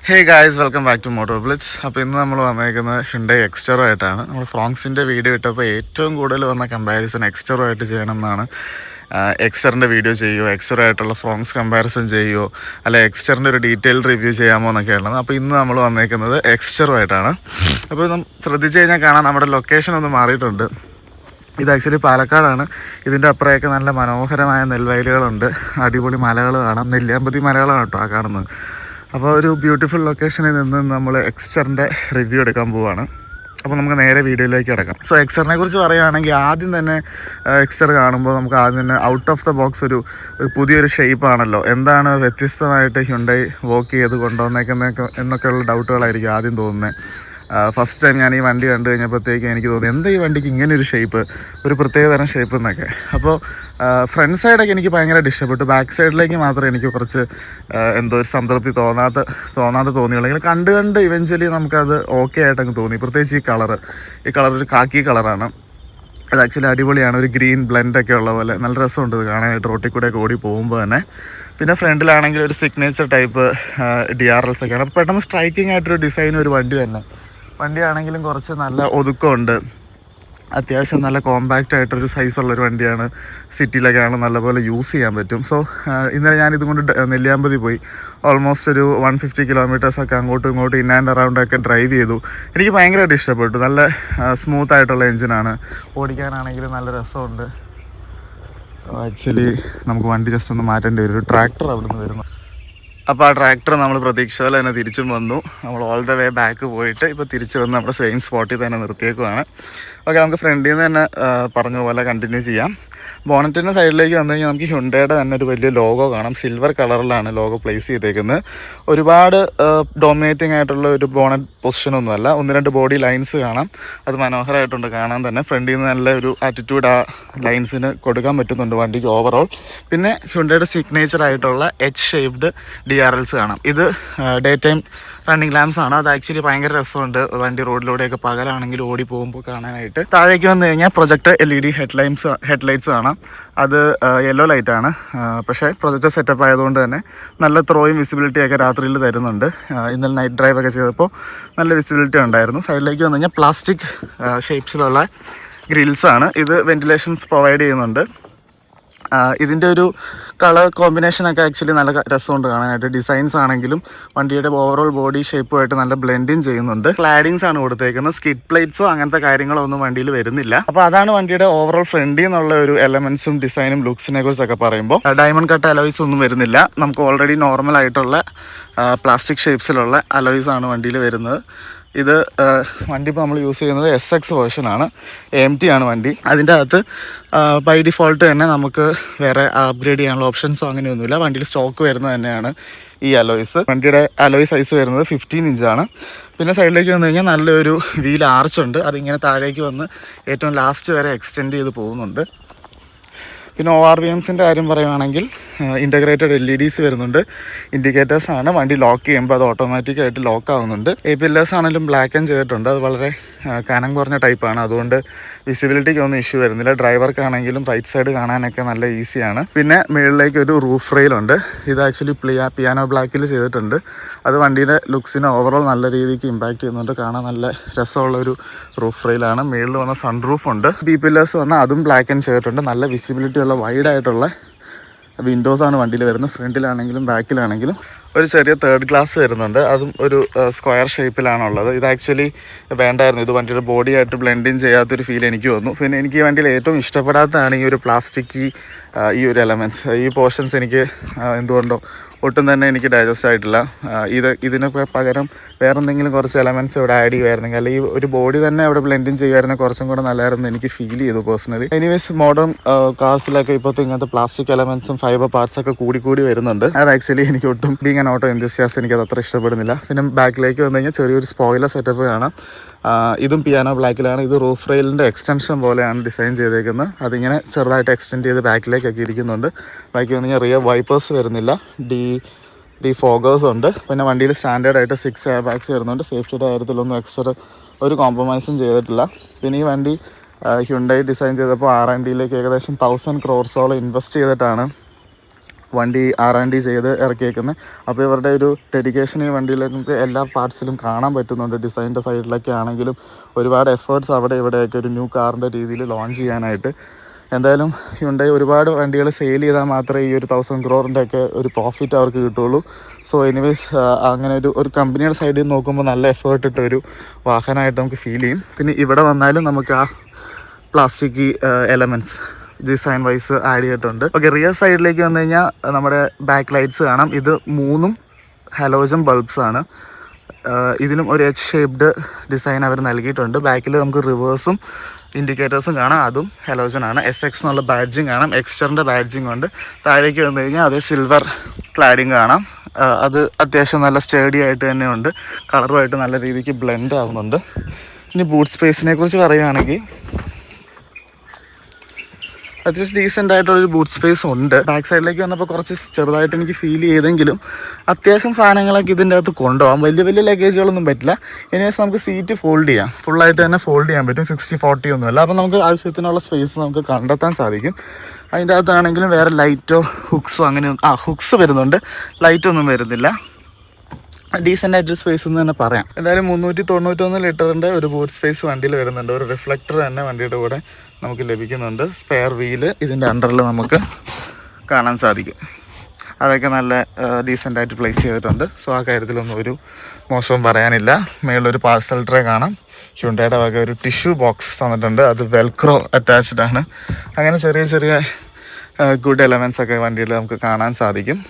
Hey guys, welcome back to Moto Blitz. അപ്പോൾ ഇന്ന് നമ്മൾ വന്നേക്കുന്നത് ഹ്യുണ്ടായി എക്സ്റ്ററുമായിട്ടാണ്. നമ്മൾ ഫ്രോങ്സിൻ്റെ വീഡിയോ ഇട്ടപ്പോൾ ഏറ്റവും കൂടുതൽ വന്ന കമ്പാരിസൺ എക്സ്റ്ററുമായിട്ട് ചെയ്യണം എന്നാണ്. എക്സ്റ്ററിൻ്റെ വീഡിയോ ചെയ്യുമോ, എക്സ്റ്ററുമായിട്ടുള്ള ഫ്രോങ്സ് കമ്പാരിസൺ ചെയ്യുമോ, അല്ലെ എക്സ്റ്ററിൻ്റെ ഒരു ഡീറ്റെയിൽ റിവ്യൂ ചെയ്യാമോ എന്നൊക്കെയാണ്. അപ്പോൾ ഇന്ന് നമ്മൾ വന്നേക്കുന്നത് എക്സ്റ്ററുമായിട്ടാണ്. അപ്പോൾ ശ്രദ്ധിച്ച് കഴിഞ്ഞാൽ കാണാം, നമ്മുടെ ലൊക്കേഷൻ ഒന്ന് മാറിയിട്ടുണ്ട്. ഇത് ആക്ച്വലി പാലക്കാടാണ്. ഇതിൻ്റെ അപ്പുറമൊക്കെ നല്ല മനോഹരമായ നെൽവയലുകളുണ്ട്, അടിപൊളി മലകൾ കാണാം. നെല്ലിയാമ്പതി മലകളാണ് കേട്ടോ ആ കാണുന്നത്. അപ്പോൾ ഒരു ബ്യൂട്ടിഫുൾ ലൊക്കേഷനിൽ നിന്ന് നമ്മൾ എക്സ്റ്ററിൻ്റെ റിവ്യൂ എടുക്കാൻ പോവുകയാണ്. അപ്പോൾ നമുക്ക് നേരെ വീഡിയോയിലേക്ക് കിടക്കാം. സോ എക്സ്റ്ററിനെ കുറിച്ച് പറയുകയാണെങ്കിൽ ആദ്യം തന്നെ എക്സ്റ്റർ കാണുമ്പോൾ നമുക്ക് ആദ്യം തന്നെ ഔട്ട് ഓഫ് ദ ബോക്സ് ഒരു പുതിയൊരു ഷേപ്പാണല്ലോ. എന്താണ് വ്യത്യസ്തമായിട്ട് ഹ്യുണ്ടായി വർക്ക് ചെയ്ത് കൊണ്ടുവന്നേക്കുന്നതൊക്കെ എന്നൊക്കെയുള്ള ഡൗട്ടുകളായിരിക്കും ആദ്യം തോന്നുന്നത്. ഫസ്റ്റ് ടൈം ഞാൻ ഈ വണ്ടി കണ്ടു കഴിഞ്ഞപ്പോഴത്തേക്കും എനിക്ക് തോന്നി, എന്താ ഈ വണ്ടിക്ക് ഇങ്ങനെ ഒരു ഷേപ്പ്, ഒരു പ്രത്യേകതരം ഷേപ്പ് എന്നൊക്കെ. അപ്പോൾ ഫ്രണ്ട് സൈഡൊക്കെ എനിക്ക് ഭയങ്കരമായിട്ട് ഇഷ്ടപ്പെട്ടു. ബാക്ക് സൈഡിലേക്ക് മാത്രമേ എനിക്ക് കുറച്ച് എന്തോ ഒരു സംതൃപ്തി തോന്നാതെ തോന്നിയുള്ളൂ. കണ്ട് ഇവഞ്ച്വലി നമുക്കത് ഓക്കെ ആയിട്ടങ്ങ് തോന്നി. പ്രത്യേകിച്ച് ഈ കളർ ഒരു കാക്കി കളറാണ്. അത് ആക്ച്വലി അടിപൊളിയാണ്. ഒരു ഗ്രീൻ ബ്ലെൻഡൊക്കെ ഉള്ള പോലെ നല്ല രസമുണ്ട് ഇത് കാണാനായിട്ട്, റോട്ടിൽ കൂടെയൊക്കെ ഓടി പോകുമ്പോൾ തന്നെ. പിന്നെ ഫ്രണ്ടിലാണെങ്കിൽ ഒരു സിഗ്നേച്ചർ ടൈപ്പ് DRLs ഒക്കെയാണ്. പെട്ടെന്ന് സ്ട്രൈക്കിംഗ് ആയിട്ടൊരു ഡിസൈൻ ഒരു വണ്ടിയാണെങ്കിലും കുറച്ച് നല്ല ഒതുക്കമുണ്ട്. അത്യാവശ്യം നല്ല കോമ്പാക്റ്റ് ആയിട്ടൊരു സൈസുള്ളൊരു വണ്ടിയാണ്. സിറ്റിയിലൊക്കെയാണ് നല്ലപോലെ യൂസ് ചെയ്യാൻ പറ്റും. സോ ഇന്നലെ ഞാനിതും കൊണ്ട് നെല്ലിയാമ്പതി പോയി. ഓൾമോസ്റ്റ് ഒരു 150 കിലോമീറ്റേഴ്സൊക്കെ അങ്ങോട്ടും ഇങ്ങോട്ടും ഇൻ ആൻഡ് അറൗണ്ടൊക്കെ ഡ്രൈവ് ചെയ്തു. എനിക്ക് ഭയങ്കരമായിട്ട് ഇഷ്ടപ്പെട്ടു. നല്ല സ്മൂത്ത് ആയിട്ടുള്ള എൻജിനാണ്. ഓടിക്കാനാണെങ്കിലും നല്ല രസമുണ്ട്. ആക്ച്വലി നമുക്ക് വണ്ടി ജസ്റ്റ് ഒന്ന് മാറ്റേണ്ടി വരും. ഒരു ട്രാക്ടർ അവിടെ നിന്ന് വരുന്നു. അപ്പോൾ ആ ട്രാക്ടർ നമ്മൾ പ്രതീക്ഷിച്ചത് തന്നെ തിരിച്ചും വന്നു. നമ്മൾ ഓൾ ദ വേ ബാക്ക് പോയിട്ട് ഇപ്പോൾ തിരിച്ച് വന്ന് നമ്മുടെ സെയിം സ്പോട്ടിൽ തന്നെ നിർത്തിയേക്കുവാണ്. ഓക്കെ, നമുക്ക് ഫ്രണ്ടിൽ നിന്ന് തന്നെ പറഞ്ഞ പോലെ കണ്ടിന്യൂ ചെയ്യാം. ബോണറ്റിൻ്റെ സൈഡിലേക്ക് വന്നു കഴിഞ്ഞാൽ നമുക്ക് ഹ്യുണ്ടായുടെ തന്നെ ഒരു വലിയ ലോഗോ കാണാം. സിൽവർ കളറിലാണ് ലോഗോ പ്ലേസ് ചെയ്തേക്കുന്നത്. ഒരുപാട് ഡോമിനേറ്റിംഗ് ആയിട്ടുള്ള ഒരു ബോണറ്റ് പൊസിഷനൊന്നുമല്ല. 1-2 ബോഡി ലൈൻസ് കാണാം. അത് മനോഹരമായിട്ടുണ്ട് കാണാൻ തന്നെ. ഫ്രണ്ടിൽ നിന്ന് നല്ല ഒരു ആറ്റിറ്റ്യൂഡ് ആ ലൈൻസിന് കൊടുക്കാൻ പറ്റുന്നുണ്ട് വണ്ടിക്ക് ഓവറോൾ. പിന്നെ ഹ്യുണ്ടായുടെ സിഗ്നേച്ചർ ആയിട്ടുള്ള H-ഷേപ്ഡ് DRLs കാണാം. ഇത് ഡേ ടൈം റണ്ണിങ് ലാംപ്സ് ആണ്. അത് ആക്ച്വലി ഭയങ്കര രസമുണ്ട്. വണ്ടി റോഡിലൂടെയൊക്കെ പകലാണെങ്കിൽ ഓടി പോകുമ്പോൾ കാണാനായിട്ട്. താഴേക്ക് വന്നു കഴിഞ്ഞാൽ പ്രൊജക്ടർ LED ഹെഡ്ലൈറ്റ്സ് കാണാം. അത് യെല്ലോ ലൈറ്റാണ്. പക്ഷേ പ്രൊജക്ടർ സെറ്റപ്പ് ആയതുകൊണ്ട് തന്നെ നല്ല ത്രോയും വിസിബിലിറ്റിയൊക്കെ രാത്രിയിൽ തരുന്നുണ്ട്. ഇന്നലെ നൈറ്റ് ഡ്രൈവൊക്കെ ചെയ്തപ്പോൾ നല്ല വിസിബിലിറ്റി ഉണ്ടായിരുന്നു. സൈഡിലേക്ക് വന്നു കഴിഞ്ഞാൽ പ്ലാസ്റ്റിക് ഷേപ്സിലുള്ള ഗ്രിൽസാണ്. ഇത് വെന്റിലേഷൻസ് പ്രൊവൈഡ് ചെയ്യുന്നുണ്ട്. ഇതിൻ്റെ ഒരു കളർ കോമ്പിനേഷനൊക്കെ ആക്ച്വലി നല്ല രസമുണ്ട് കാണാനായിട്ട്. ഡിസൈൻസ് ആണെങ്കിലും വണ്ടിയുടെ ഓവറോൾ ബോഡി ഷേപ്പുമായിട്ട് നല്ല ബ്ലെൻഡിങ് ചെയ്യുന്നുണ്ട്. ക്ലാഡിങ്സ് ആണ് കൊടുത്തേക്കുന്നത്. സ്കിഡ് പ്ലേറ്റ്സോ അങ്ങനത്തെ കാര്യങ്ങളോ ഒന്നും വണ്ടിയിൽ വരുന്നില്ല. അപ്പോൾ അതാണ് വണ്ടിയുടെ ഓവറോൾ ഫ്രണ്ടിൽ നിന്നുള്ള ഒരു എലമെന്റ്സും ഡിസൈനും ലുക്സിനെ കുറിച്ചൊക്കെ പറയുമ്പോൾ. ഡയമണ്ട് കട്ട് അലോയ്സ് ഒന്നും വരുന്നില്ല. നമുക്ക് ഓൾറെഡി നോർമൽ ആയിട്ടുള്ള പ്ലാസ്റ്റിക് ഷേപ്സിലുള്ള അലോയ്സ് ആണ് വണ്ടിയിൽ വരുന്നത്. ഇത് വണ്ടി ഇപ്പോൾ നമ്മൾ യൂസ് ചെയ്യുന്നത് SX വേർഷനാണ്. AMT ആണ് വണ്ടി. അതിൻ്റെ അകത്ത് ബൈ ഡിഫോൾട്ട് തന്നെ നമുക്ക് വേറെ അപ്ഗ്രേഡ് ചെയ്യാനുള്ള ഓപ്ഷൻസോ അങ്ങനെയൊന്നുമില്ല. വണ്ടിയിൽ സ്റ്റോക്ക് വരുന്നത് തന്നെയാണ് ഈ അലോയ്സ്. വണ്ടിയുടെ അലോയ് സൈസ് വരുന്നത് 15 ഇഞ്ചാണ്. പിന്നെ സൈഡിലേക്ക് വന്നു കഴിഞ്ഞാൽ നല്ലൊരു വീൽ ആർച്ചുണ്ട്. അതിങ്ങനെ താഴേക്ക് വന്ന് ഏറ്റവും ലാസ്റ്റ് വരെ എക്സ്റ്റെൻഡ് ചെയ്ത് പോകുന്നുണ്ട്. പിന്നെ ORVMസിൻ്റെ കാര്യം പറയുകയാണെങ്കിൽ ഇൻ്റഗ്രേറ്റഡ് LEDs വരുന്നുണ്ട്. ഇൻഡിക്കേറ്റേഴ്സാണ്. വണ്ടി ലോക്ക് ചെയ്യുമ്പോൾ അത് ഓട്ടോമാറ്റിക്കായിട്ട് ലോക്ക് ആവുന്നുണ്ട്. APLS ആണെങ്കിലും ബ്ലാക്ക് ആൻഡ് ചെയ്തിട്ടുണ്ട്. അത് വളരെ കനം കുറഞ്ഞ ടൈപ്പാണ്. അതുകൊണ്ട് വിസിബിലിറ്റിക്ക് ഒന്നും ഇഷ്യൂ വരുന്നില്ല. ഡ്രൈവർക്കാണെങ്കിലും റൈറ്റ് സൈഡ് കാണാനൊക്കെ നല്ല ഈസിയാണ്. പിന്നെ മുകളിലേക്ക് ഒരു റൂഫ് റെയിലുണ്ട്. ഇത് ആക്ച്വലി പിയാനോ ബ്ലാക്കിൽ ചെയ്തിട്ടുണ്ട്. അത് വണ്ടിയുടെ ലുക്സിനെ ഓവറോൾ നല്ല രീതിക്ക് ഇമ്പാക്റ്റ് ചെയ്യുന്നുണ്ട്. കാണാൻ നല്ല രസമുള്ളൊരു റൂഫ് റെയിലാണ്. മുകളിൽ വന്ന സൺറൂഫ് ഉണ്ട്. BPLS വന്നാൽ അതും ബ്ലാക്ക് ആൻഡ് ചെയ്തിട്ടുണ്ട്. നല്ല വിസിബിലിറ്റി ഉള്ള വൈഡായിട്ടുള്ള വിൻഡോസാണ് വണ്ടിയിൽ വരുന്നത്. ഫ്രണ്ടിലാണെങ്കിലും ബാക്കിലാണെങ്കിലും ഒരു ചെറിയ തേർഡ് ഗ്ലാസ് വരുന്നുണ്ട്. അതും ഒരു സ്ക്വയർ ഷേപ്പിലാണുള്ളത്. ഇത് ആക്ച്വലി വേണ്ടായിരുന്നു. ഇത് വണ്ടിയുടെ ബോഡിയായിട്ട് ബ്ലെൻഡിങ് ചെയ്യാത്തൊരു ഫീൽ എനിക്ക് വന്നു. പിന്നെ എനിക്ക് ഈ വണ്ടിയിൽ ഏറ്റവും ഇഷ്ടപ്പെടാത്തതാണ് ഈ ഒരു പ്ലാസ്റ്റിക് ഈ ഒരു എലമെൻറ്റ്സ്. ഈ പോർഷൻസ് എനിക്ക് എന്തുകൊണ്ടോ ഒട്ടും തന്നെ എനിക്ക് ഡൈജസ്റ്റ് ആയിട്ടില്ല. ഇതിനൊക്കെ പകരം വേറെ എന്തെങ്കിലും കുറച്ച് എലമെൻറ്റ്സ് ഇവിടെ ആഡ് ചെയ്യുമായിരുന്നെങ്കിൽ, അല്ലെങ്കിൽ ഈ ഒരു ബോഡി തന്നെ അവിടെ ബ്ലെൻഡിങ് ചെയ്യുമായിരുന്നെങ്കിൽ കുറച്ചും കൂടെ നല്ലതായിരുന്നു എനിക്ക് ഫീൽ ചെയ്തു പേഴ്സണലി. എനിവേസ് മോഡേൺ കാർസിലൊക്കെ ഇപ്പോഴത്തെ ഇങ്ങനത്തെ പ്ലാസ്റ്റിക് എലമെൻറ്റ്സും ഫൈബർ പാർട്സൊക്കെ കൂടി വരുന്നുണ്ട്. അത് ആക്ച്വലി എനിക്ക് ഒട്ടും ബീങ് ആൻ ഓട്ടോ എൻതൂസിയാസ്റ്റ് എനിക്കത് അത്ര ഇഷ്ടപ്പെടുന്നില്ല. പിന്നെ ബാക്കിലേക്ക് വന്നു കഴിഞ്ഞാൽ ചെറിയൊരു സ്പോയിലർ സെറ്റപ്പ് കാണാം. ഇതും പിയാനോ ബ്ലാക്കിലാണ്. ഇത് റൂഫ് റെയിലിൻ്റെ എക്സ്റ്റൻഷൻ പോലെയാണ് ഡിസൈൻ ചെയ്തേക്കുന്നത്. അതിങ്ങനെ ചെറുതായിട്ട് എക്സ്റ്റെൻഡ് ചെയ്ത് ബാക്കിലേക്കൊക്കെ ഇരിക്കുന്നുണ്ട്. ബാക്കി വന്നു കഴിഞ്ഞാൽ റിയർ വൈപ്പേഴ്സ് വരുന്നില്ല. ഡി ഫോഗേഴ്സ് ഉണ്ട്. പിന്നെ വണ്ടിയിൽ സ്റ്റാൻഡേർഡായിട്ട് 6 എയർ ബാഗ്സ് വരുന്നുണ്ട്. സേഫ്റ്റിയുടെ കാര്യത്തിലൊന്നും എക്സ്ട്രാ ഒരു കോംപ്രമൈസും ചെയ്തിട്ടില്ല. പിന്നെ ഈ വണ്ടി ഹ്യുണ്ടായി ഡിസൈൻ ചെയ്തപ്പോൾ R&Dയിലേക്ക് ഏകദേശം 1000 crores ഇൻവെസ്റ്റ് ചെയ്തിട്ടാണ് വണ്ടി R&D ചെയ്ത് ഇറക്കിയേക്കുന്നത്. അപ്പോൾ ഇവരുടെ ഒരു ഡെഡിക്കേഷൻ ഈ വണ്ടിയിൽ നമുക്ക് എല്ലാ പാർട്സിലും കാണാൻ പറ്റുന്നുണ്ട്. ഡിസൈനിൻ്റെ സൈഡിലൊക്കെ ആണെങ്കിലും ഒരുപാട് എഫേർട്സ് അവിടെ ഇവിടെയൊക്കെ ഒരു ന്യൂ കാറിൻ്റെ രീതിയിൽ ലോഞ്ച് ചെയ്യാനായിട്ട്. എന്തായാലും ഹ്യുണ്ടായി ഒരുപാട് വണ്ടികൾ സെയിൽ ചെയ്താൽ മാത്രമേ ഈ ഒരു 1000 crore ഒക്കെ ഒരു പ്രോഫിറ്റ് അവർക്ക് കിട്ടുള്ളൂ. സോ എനിവേസ് അങ്ങനെ ഒരു കമ്പനിയുടെ സൈഡിൽ നിന്ന് നോക്കുമ്പോൾ നല്ല എഫേർട്ട് ഇട്ട ഒരു വാഹനമായിട്ട് നമുക്ക് ഫീൽ ചെയ്യും. പിന്നെ ഇവിടെ വന്നാലും നമുക്ക് ആ plastic elements design wise add ചെയ്തിട്ടുണ്ട്. ഓക്കെ, റിയർ സൈഡിലേക്ക് വന്നു കഴിഞ്ഞാൽ നമ്മുടെ ബാക്ക് ലൈറ്റ്സ് കാണാം. ഇത് 3 ഹലോജൻ ബൾബ്സ് ആണ്. ഇതിനും ഒരു H ഷേപ്ഡ് ഡിസൈൻ അവർ നൽകിയിട്ടുണ്ട്. ബാക്കിൽ നമുക്ക് റിവേഴ്സും ഇൻഡിക്കേറ്റേഴ്സും കാണാം, അതും ഹലോജൻ ആണ്. SX എന്നുള്ള ബാഡ്ജിങ് കാണാം, എക്സ്റ്ററിൻ്റെ ബാഡ്ജിങ് ഉണ്ട്. താഴേക്ക് വന്നു കഴിഞ്ഞാൽ അതേ സിൽവർ ക്ലാഡിങ് കാണാം. അത് അത്യാവശ്യം നല്ല സ്റ്റേഡി ആയിട്ട് തന്നെ ഉണ്ട്, കളറുമായിട്ട് നല്ല രീതിക്ക് ബ്ലെൻഡ് ആവുന്നുണ്ട്. ഇനി ബൂട്ട് സ്പേസിനെ കുറിച്ച് പറയുകയാണെങ്കിൽ അത്യാവശ്യം ഡീസൻ്റ് ആയിട്ടുള്ളൊരു ബൂട്ട് സ്പേസ് ഉണ്ട്. ബാക്ക് സൈഡിലേക്ക് വന്നപ്പോൾ കുറച്ച് ചെറുതായിട്ട് എനിക്ക് ഫീൽ ചെയ്തെങ്കിലും അത്യാവശ്യം സാധനങ്ങളൊക്കെ ഇതിൻ്റെ അകത്ത് കൊണ്ടുപോകാം. വലിയ ലഗേജുകളൊന്നും പറ്റില്ല. ഇനിവേഴ്സ് നമുക്ക് സീറ്റ് ഫോൾഡ് ചെയ്യാം, ഫുള്ളായിട്ട് തന്നെ ഫോൾഡ് ചെയ്യാൻ പറ്റും. 60-40 ഒന്നുമല്ല. അപ്പോൾ നമുക്ക് ആവശ്യത്തിനുള്ള സ്പേസ് നമുക്ക് കണ്ടെത്താൻ സാധിക്കും. അതിൻ്റെ അകത്താണെങ്കിലും വേറെ ലൈറ്റോ ഹുക്സോ അങ്ങനെ ഹുക്സ് വരുന്നുണ്ട്, ലൈറ്റൊന്നും വരുന്നില്ല. ഡീസൻ്റ് ആയിട്ട് സ്പേസ് എന്ന് തന്നെ പറയാം. എന്തായാലും 391 ലിറ്ററിൻ്റെ ഒരു ബൂട്ട് സ്പേസ് വണ്ടിയിൽ വരുന്നുണ്ട്. ഒരു റിഫ്ലക്ടർ തന്നെ വണ്ടിയുടെ കൂടെ നമുക്ക് ലഭിക്കുന്നുണ്ട്. സ്പെയർ വീല് ഇതിൻ്റെ അണ്ടറിൽ നമുക്ക് കാണാൻ സാധിക്കും. അതൊക്കെ നല്ല ഡീസൻ്റ് ആയിട്ട് പ്ലേസ് ചെയ്തിട്ടുണ്ട്. സോ ആ കാര്യത്തിലൊന്നും ഒരു മോശവും പറയാനില്ല. മേളിലൊരു പാർസൽ ട്രേ കാണാം. ഹ്യുണ്ടായുടെ വക ഒരു ടിഷ്യൂ ബോക്സ് തന്നിട്ടുണ്ട്, അത് വെൽക്രോ അറ്റാച്ച്ഡ് ആണ്. അങ്ങനെ ചെറിയ ഗുഡ് എലമെൻറ്റ്സ് ഒക്കെ വണ്ടിയിൽ നമുക്ക് കാണാൻ സാധിക്കും.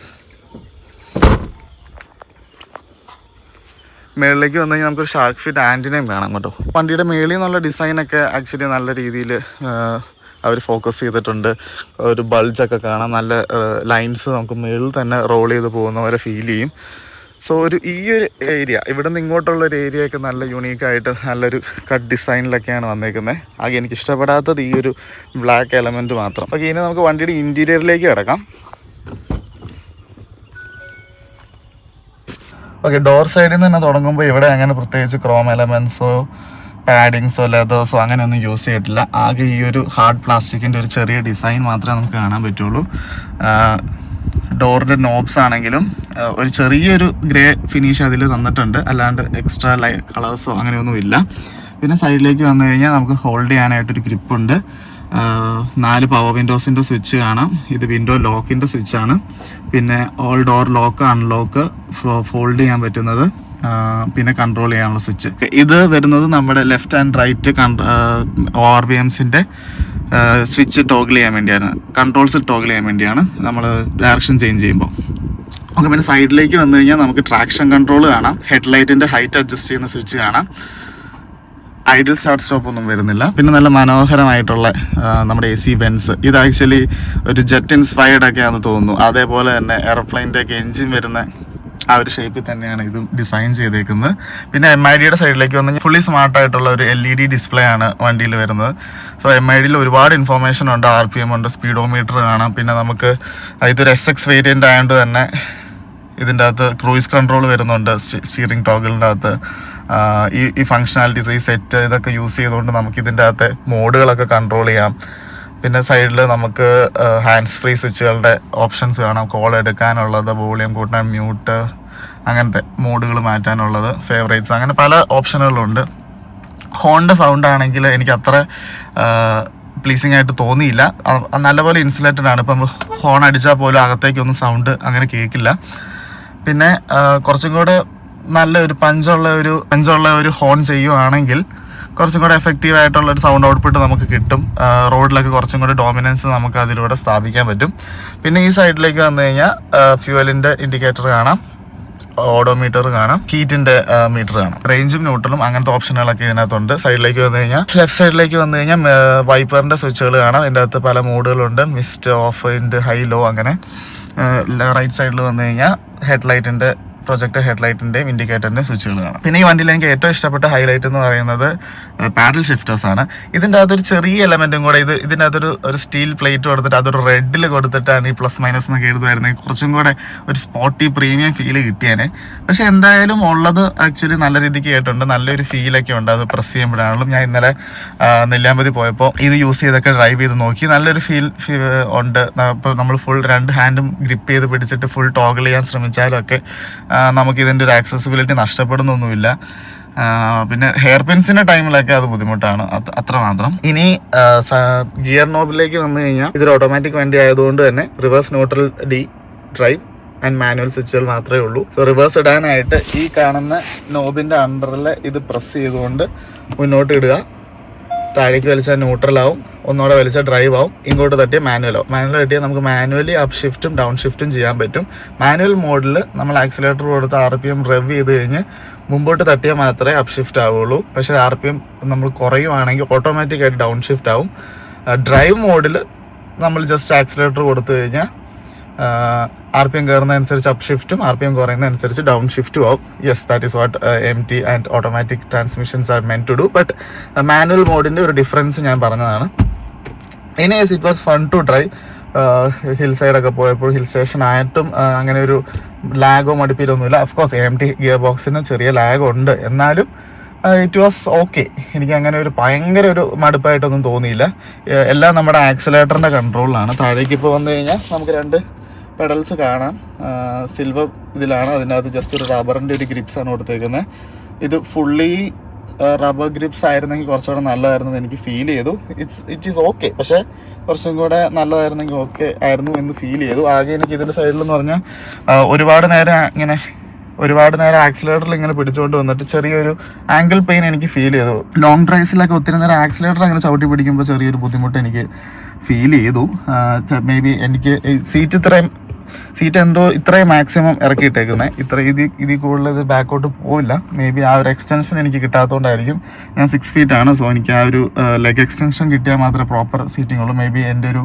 മേളിലേക്ക് വന്നു കഴിഞ്ഞാൽ നമുക്കൊരു ഷാർക്ക് ഫിറ്റ് ആൻറ്റിനയും കാണാം കേട്ടോ. വണ്ടിയുടെ മേളിൽ നിന്നുള്ള ഡിസൈനൊക്കെ ആക്ച്വലി നല്ല രീതിയിൽ അവർ ഫോക്കസ് ചെയ്തിട്ടുണ്ട്. ഒരു ബൾജൊക്കെ കാണാം, നല്ല ലൈൻസ് നമുക്ക് മേളിൽ തന്നെ റോൾ ചെയ്ത് പോകുന്ന പോലെ ഫീൽ ചെയ്യും. സോ ഈ ഒരു ഏരിയ ഇവിടെ നിന്ന് ഇങ്ങോട്ടുള്ളൊരു ഏരിയയൊക്കെ നല്ല യുണീക്കായിട്ട് നല്ലൊരു കട്ട് ഡിസൈനിലൊക്കെയാണ് വന്നേക്കുന്നത്. ആകെ എനിക്ക് ഇഷ്ടപ്പെടാത്തത് ഈ ഒരു ബ്ലാക്ക് എലമെൻറ്റ് മാത്രം. ഓക്കെ, ഇനി നമുക്ക് വണ്ടിയുടെ ഇൻറ്റീരിയറിലേക്ക് കിടക്കാം. ഓക്കെ, ഡോർ സൈഡിൽ നിന്ന് തന്നെ തുടങ്ങുമ്പോൾ ഇവിടെ അങ്ങനെ പ്രത്യേകിച്ച് ക്രോം എലമെൻറ്റ്സോ പാഡിങ്സോ ലെതേഴ്സോ അങ്ങനെയൊന്നും യൂസ് ചെയ്തിട്ടില്ല. ആകെ ഈ ഒരു ഹാർഡ് പ്ലാസ്റ്റിക്കിൻ്റെ ഒരു ചെറിയ ഡിസൈൻ മാത്രമേ നമുക്ക് കാണാൻ പറ്റുള്ളൂ. ഡോറിൻ്റെ നോബ്സ് ആണെങ്കിലും ഒരു ചെറിയൊരു ഗ്രേ ഫിനിഷ് അതിൽ തന്നിട്ടുണ്ട്, അല്ലാണ്ട് എക്സ്ട്രാ കളേഴ്സോ അങ്ങനെയൊന്നും ഇല്ല. പിന്നെ സൈഡിലേക്ക് വന്നു കഴിഞ്ഞാൽ നമുക്ക് ഹോൾഡ് ചെയ്യാനായിട്ടൊരു ഗ്രിപ്പുണ്ട്. 4 പവർ വിൻഡോസിൻ്റെ സ്വിച്ച് കാണാം. ഇത് വിൻഡോ ലോക്കിൻ്റെ സ്വിച്ചാണ്. പിന്നെ all door lock unlock fold ചെയ്യാൻ പറ്റുന്നത്, പിന്നെ കൺട്രോൾ ചെയ്യാനുള്ള സ്വിച്ച്. ഇത് വരുന്നത് നമ്മുടെ ലെഫ്റ്റ് ആൻഡ് റൈറ്റ് ORVMസിൻ്റെ സ്വിച്ച് ടോഗിൾ ചെയ്യാൻ വേണ്ടിയാണ്, കൺട്രോൾസ് ടോഗിൾ ചെയ്യാൻ വേണ്ടിയാണ് നമ്മൾ ഡയറക്ഷൻ ചേഞ്ച് ചെയ്യുമ്പോൾ. ഓക്കെ, പിന്നെ സൈഡിലേക്ക് വന്നു കഴിഞ്ഞാൽ നമുക്ക് ട്രാക്ഷൻ കൺട്രോൾ കാണാം. ഹെഡ്ലൈറ്റിൻ്റെ ഹൈറ്റ് അഡ്ജസ്റ്റ് ചെയ്യുന്ന സ്വിച്ച് കാണാം. ഐഡിൽ സ്റ്റാർട്ട് സ്റ്റോപ്പ് ഒന്നും വരുന്നില്ല. പിന്നെ നല്ല മനോഹരമായിട്ടുള്ള നമ്മുടെ AC വെൻസ്. ഇത് ആക്ച്വലി ഒരു ജെറ്റ് ഇൻസ്പയർഡ് ഒക്കെയാണെന്ന് തോന്നുന്നു. അതേപോലെ തന്നെ എയർപ്ലെയിൻ്റെ ഒക്കെ എൻജിൻ വരുന്ന ആ ഒരു ഷേപ്പിൽ തന്നെയാണ് ഇതും ഡിസൈൻ ചെയ്തേക്കുന്നത്. പിന്നെ MIDയുടെ സൈഡിലേക്ക് വന്നു ഫുള്ളി സ്മാർട്ടായിട്ടുള്ള ഒരു LED ഡിസ്പ്ലേ ആണ് വണ്ടിയിൽ വരുന്നത്. സോ MIDയിൽ ഒരുപാട് ഇൻഫോർമേഷൻ ഉണ്ട്, RPM ഉണ്ട്, സ്പീഡോമീറ്റർ കാണാം. പിന്നെ നമുക്ക് ഇതൊരു SX വേരിയൻ്റ് ആയതുകൊണ്ട് തന്നെ ഇതിൻ്റെ അകത്ത് ക്രൂയിസ് കൺട്രോൾ വരുന്നുണ്ട്. സ്റ്റിയറിംഗ് ടോഗിളിൻ്റെ അകത്ത് ഈ ഫങ്ഷനാലിറ്റീസ്, ഈ സെറ്റ് ഇതൊക്കെ യൂസ് ചെയ്തുകൊണ്ട് നമുക്ക് ഇതിൻ്റെ അകത്തെ മോഡുകളൊക്കെ കൺട്രോൾ ചെയ്യാം. പിന്നെ സൈഡിൽ നമുക്ക് ഹാൻഡ്സ് ഫ്രീ സ്വിച്ചുകളുടെ ഓപ്ഷൻസ് കാണാം. കോൾ എടുക്കാനുള്ളത്, വോളിയം കൂട്ടാൻ, മ്യൂട്ട്, അങ്ങനത്തെ മോഡുകൾ മാറ്റാനുള്ളത്, ഫേവറേറ്റ്സ്, അങ്ങനെ പല ഓപ്ഷനുകളുണ്ട്. ഹോണിൻ്റെ സൗണ്ട് ആണെങ്കിൽ എനിക്ക് അത്ര പ്ലീസിങ് ആയിട്ട് തോന്നിയില്ല. നല്ലപോലെ ഇൻസുലേറ്റഡ് ആണ്. ഇപ്പം നമ്മൾ ഹോൺ അടിച്ചാൽ പോലും അകത്തേക്കൊന്നും സൗണ്ട് അങ്ങനെ കേൾക്കില്ല. പിന്നെ കുറച്ചും കൂടെ നല്ലൊരു പഞ്ചുള്ള ഒരു ഹോൺ ചെയ്യുവാണെങ്കിൽ കുറച്ചും കൂടെ എഫക്റ്റീവ് ആയിട്ടുള്ള ഒരു സൗണ്ട് ഔട്ട്പുട്ട് നമുക്ക് കിട്ടും. റോഡിലൊക്കെ കുറച്ചും കൂടെ ഡോമിനൻസ് നമുക്ക് അതിലൂടെ സ്ഥാപിക്കാൻ പറ്റും. പിന്നെ ഈ സൈഡിലേക്ക് വന്നു കഴിഞ്ഞാൽ ഫ്യൂവലിൻ്റെ ഇൻഡിക്കേറ്റർ കാണാം, ഓഡോമീറ്റർ കാണാം, ഹീറ്റിൻ്റെ മീറ്റർ കാണാം, റേഞ്ചും ന്യൂട്രലും അങ്ങനത്തെ ഓപ്ഷനുകളൊക്കെ ഇതിനകത്തുണ്ട്. സൈഡിലേക്ക് വന്നു കഴിഞ്ഞാൽ ലെഫ്റ്റ് സൈഡിലേക്ക് വന്നു കഴിഞ്ഞാൽ വൈപ്പറിൻ്റെ സ്വിച്ചുകൾ കാണാം. ഇതിൻ്റെ അകത്ത് പല മോഡുകളുണ്ട്, മിസ്റ്റ്, ഓഫ്, ഇൻഡ്, ഹൈ, ലോ, അങ്ങനെ. റൈറ്റ് സൈഡിൽ വന്നു കഴിഞ്ഞാൽ ഹെഡ്ലൈറ്റിൻ്റെ പ്രൊജക്ടർ ഹെഡ്ലൈറ്റിൻ്റെയും ഇൻഡിക്കേറ്ററിൻ്റെയും സ്വിച്ചുകൾ കാണാം. പിന്നെ ഈ വണ്ടിയിൽ എനിക്ക് ഏറ്റവും ഇഷ്ടപ്പെട്ട ഹൈലൈറ്റ് എന്ന് പറയുന്നത് പാഡൽ ഷിഫ്റ്റേഴ്സ് ആണ്. ഇതിൻ്റെ അകത്തൊരു ചെറിയ എലമെൻറ്റും കൂടെ ഇതിൻ്റെ അകത്തൊരു സ്റ്റീൽ പ്ലേറ്റ് കൊടുത്തിട്ട് അതൊരു റെഡിൽ കൊടുത്തിട്ടാണ് ഈ പ്ലസ് മൈനസ് എന്നൊക്കെ എഴുതുമായിരുന്നെങ്കിൽ കുറച്ചും കൂടെ ഒരു സ്പോട്ടി പ്രീമിയം ഫീൽ കിട്ടിയേനെ. പക്ഷെ എന്തായാലും ഉള്ളത് ആക്ച്വലി നല്ല രീതിക്ക് കേട്ടുണ്ട്, നല്ലൊരു ഫീലൊക്കെ ഉണ്ട് അത് പ്രസ് ചെയ്യുമ്പോഴാണെങ്കിലും. ഞാൻ ഇന്നലെ നെല്ലിയാമ്പതി പോയപ്പോൾ ഇത് യൂസ് ചെയ്തൊക്കെ ഡ്രൈവ് ചെയ്ത് നോക്കി, നല്ലൊരു ഫീൽ ഉണ്ട്. ഇപ്പോൾ നമ്മൾ ഫുൾ 2 ഹാൻഡും ഗ്രിപ്പ് ചെയ്ത് പിടിച്ചിട്ട് ഫുൾ ടോഗിൾ ചെയ്യാൻ ശ്രമിച്ചാലൊക്കെ നമുക്കിതിൻ്റെ ഒരു ആക്സസിബിലിറ്റി നഷ്ടപ്പെടുന്നൊന്നുമില്ല. പിന്നെ ഹെയർ പിൻസിൻ്റെ ടൈമിലൊക്കെ അത് ബുദ്ധിമുട്ടാണ്, അത്ര മാത്രം. ഇനി ഗിയർ നോബിലേക്ക് വന്നു കഴിഞ്ഞാൽ ഇതൊരു ഓട്ടോമാറ്റിക് വണ്ടി ആയതുകൊണ്ട് തന്നെ reverse, neutral, D, drive and manual സ്വിച്ചുകൾ മാത്രമേ ഉള്ളൂ. സോ റിവേഴ്സ് ഇടാനായിട്ട് ഈ കാണുന്ന നോബിൻ്റെ അണ്ടറിൽ ഇത് പ്രസ് ചെയ്തുകൊണ്ട് മുന്നോട്ട് ഇടുക, താഴേക്ക് വലിച്ചാൽ ന്യൂട്രലാവും, ഒന്നുകൂടെ വലിച്ചാൽ ഡ്രൈവ് ആവും, ഇങ്ങോട്ട് തട്ടിയാൽ മാനുവലാവും. മാനുവൽ തട്ടിയാൽ നമുക്ക് മാനുവലി അപ്പ് ഷിഫ്റ്റും ഡൗൺ ഷിഫ്റ്റും ചെയ്യാൻ പറ്റും. മാനുവൽ മോഡിൽ നമ്മൾ ആക്സിലേറ്റർ കൊടുത്ത് RPM റെവ് ചെയ്ത് കഴിഞ്ഞ് മുമ്പോട്ട് തട്ടിയാൽ മാത്രമേ അപ്പ് ഷിഫ്റ്റ് ആവുള്ളൂ. പക്ഷേ RPM നമ്മൾ കുറയുവാണെങ്കിൽ ഓട്ടോമാറ്റിക്കായിട്ട് ഡൗൺ ഷിഫ്റ്റ് ആവും. ഡ്രൈവ് മോഡിൽ നമ്മൾ ജസ്റ്റ് ആക്സിലേറ്റർ കൊടുത്തു കഴിഞ്ഞാൽ RPM കയറുന്നതനുസരിച്ച് അപ്പ് ഷിഫ്റ്റും RPM കുറയുന്നതനുസരിച്ച് ഡൗൺ ഷിഫ്റ്റും ആവും. Yes, that is what MT and automatic transmissions are meant to do. But manual മോഡിൻ്റെ ഒരു ഡിഫറൻസ് ഞാൻ പറഞ്ഞതാണ്. ഇനി it was fun to drive. Hill സൈഡൊക്കെ പോയപ്പോൾ ഹിൽ സ്റ്റേഷൻ ആയിട്ടും അങ്ങനെ ഒരു ലാഗോ മടുപ്പിലൊന്നുമില്ല. അഫ്കോഴ്സ് MT ഗിയർ ബോക്സിന് ചെറിയ ലാഗ് ഉണ്ട്, എന്നാലും ഇറ്റ് വാസ് ഓക്കെ. എനിക്ക് അങ്ങനെ ഒരു ഭയങ്കര ഒരു മടുപ്പായിട്ടൊന്നും തോന്നിയില്ല. എല്ലാം നമ്മുടെ ആക്സിലേറ്ററിൻ്റെ കൺട്രോളിലാണ്. താഴേക്ക് ഇപ്പോൾ വന്നു കഴിഞ്ഞാൽ നമുക്ക് 2 പെഡൽസ് കാണാം. സിൽവർ ഇതിലാണ്, അതിനകത്ത് ജസ്റ്റ് ഒരു റബ്ബറിൻ്റെ ഒരു ഗ്രിപ്സാണ് കൊടുത്തേക്കുന്നത്. ഇത് ഫുള്ളി റബ്ബർ ഗ്രിപ്സ് ആയിരുന്നെങ്കിൽ കുറച്ചുകൂടെ നല്ലതായിരുന്നു എനിക്ക് ഫീൽ ചെയ്തു. ഇറ്റ് ഈസ് ഓക്കെ, പക്ഷേ കുറച്ചും കൂടെ നല്ലതായിരുന്നെങ്കിൽ ഓക്കെ ആയിരുന്നു എന്ന് ഫീൽ ചെയ്തു. ആകെ എനിക്ക് ഇതിൻ്റെ സൈഡിലെന്ന് പറഞ്ഞാൽ ഒരുപാട് നേരം ആക്സിലേറ്ററിൽ ഇങ്ങനെ പിടിച്ചുകൊണ്ട് വന്നിട്ട് ചെറിയൊരു ആംഗിൾ പെയിൻ എനിക്ക് ഫീൽ ചെയ്തു. ലോങ് ഡ്രൈവ്സിലൊക്കെ ഒത്തിരി നേരം ആക്സിലേറ്റർ അങ്ങനെ ചവിട്ടി പിടിക്കുമ്പോൾ ചെറിയൊരു ബുദ്ധിമുട്ട് എനിക്ക് ഫീൽ ചെയ്തു. മേ ബി എനിക്ക് സീറ്റ് എന്തോ ഇത്രയും മാക്സിമം ഇറക്കിയിട്ടേക്കുന്നത്, ഇതിൽ കൂടുതൽ ഇത് ബാക്കോട്ട് പോവില്ല. മേ ബി ആ ഒരു എക്സ്റ്റൻഷൻ എനിക്ക് കിട്ടാത്തതുകൊണ്ടായിരിക്കും. ഞാൻ 6 feet ആണ്, സോ എനിക്ക് ആ ഒരു ലെഗ് എക്സ്റ്റൻഷൻ കിട്ടിയാൽ മാത്രമേ പ്രോപ്പർ സീറ്റിംഗ് ഉള്ളൂ. മേ ബി എൻ്റെ ഒരു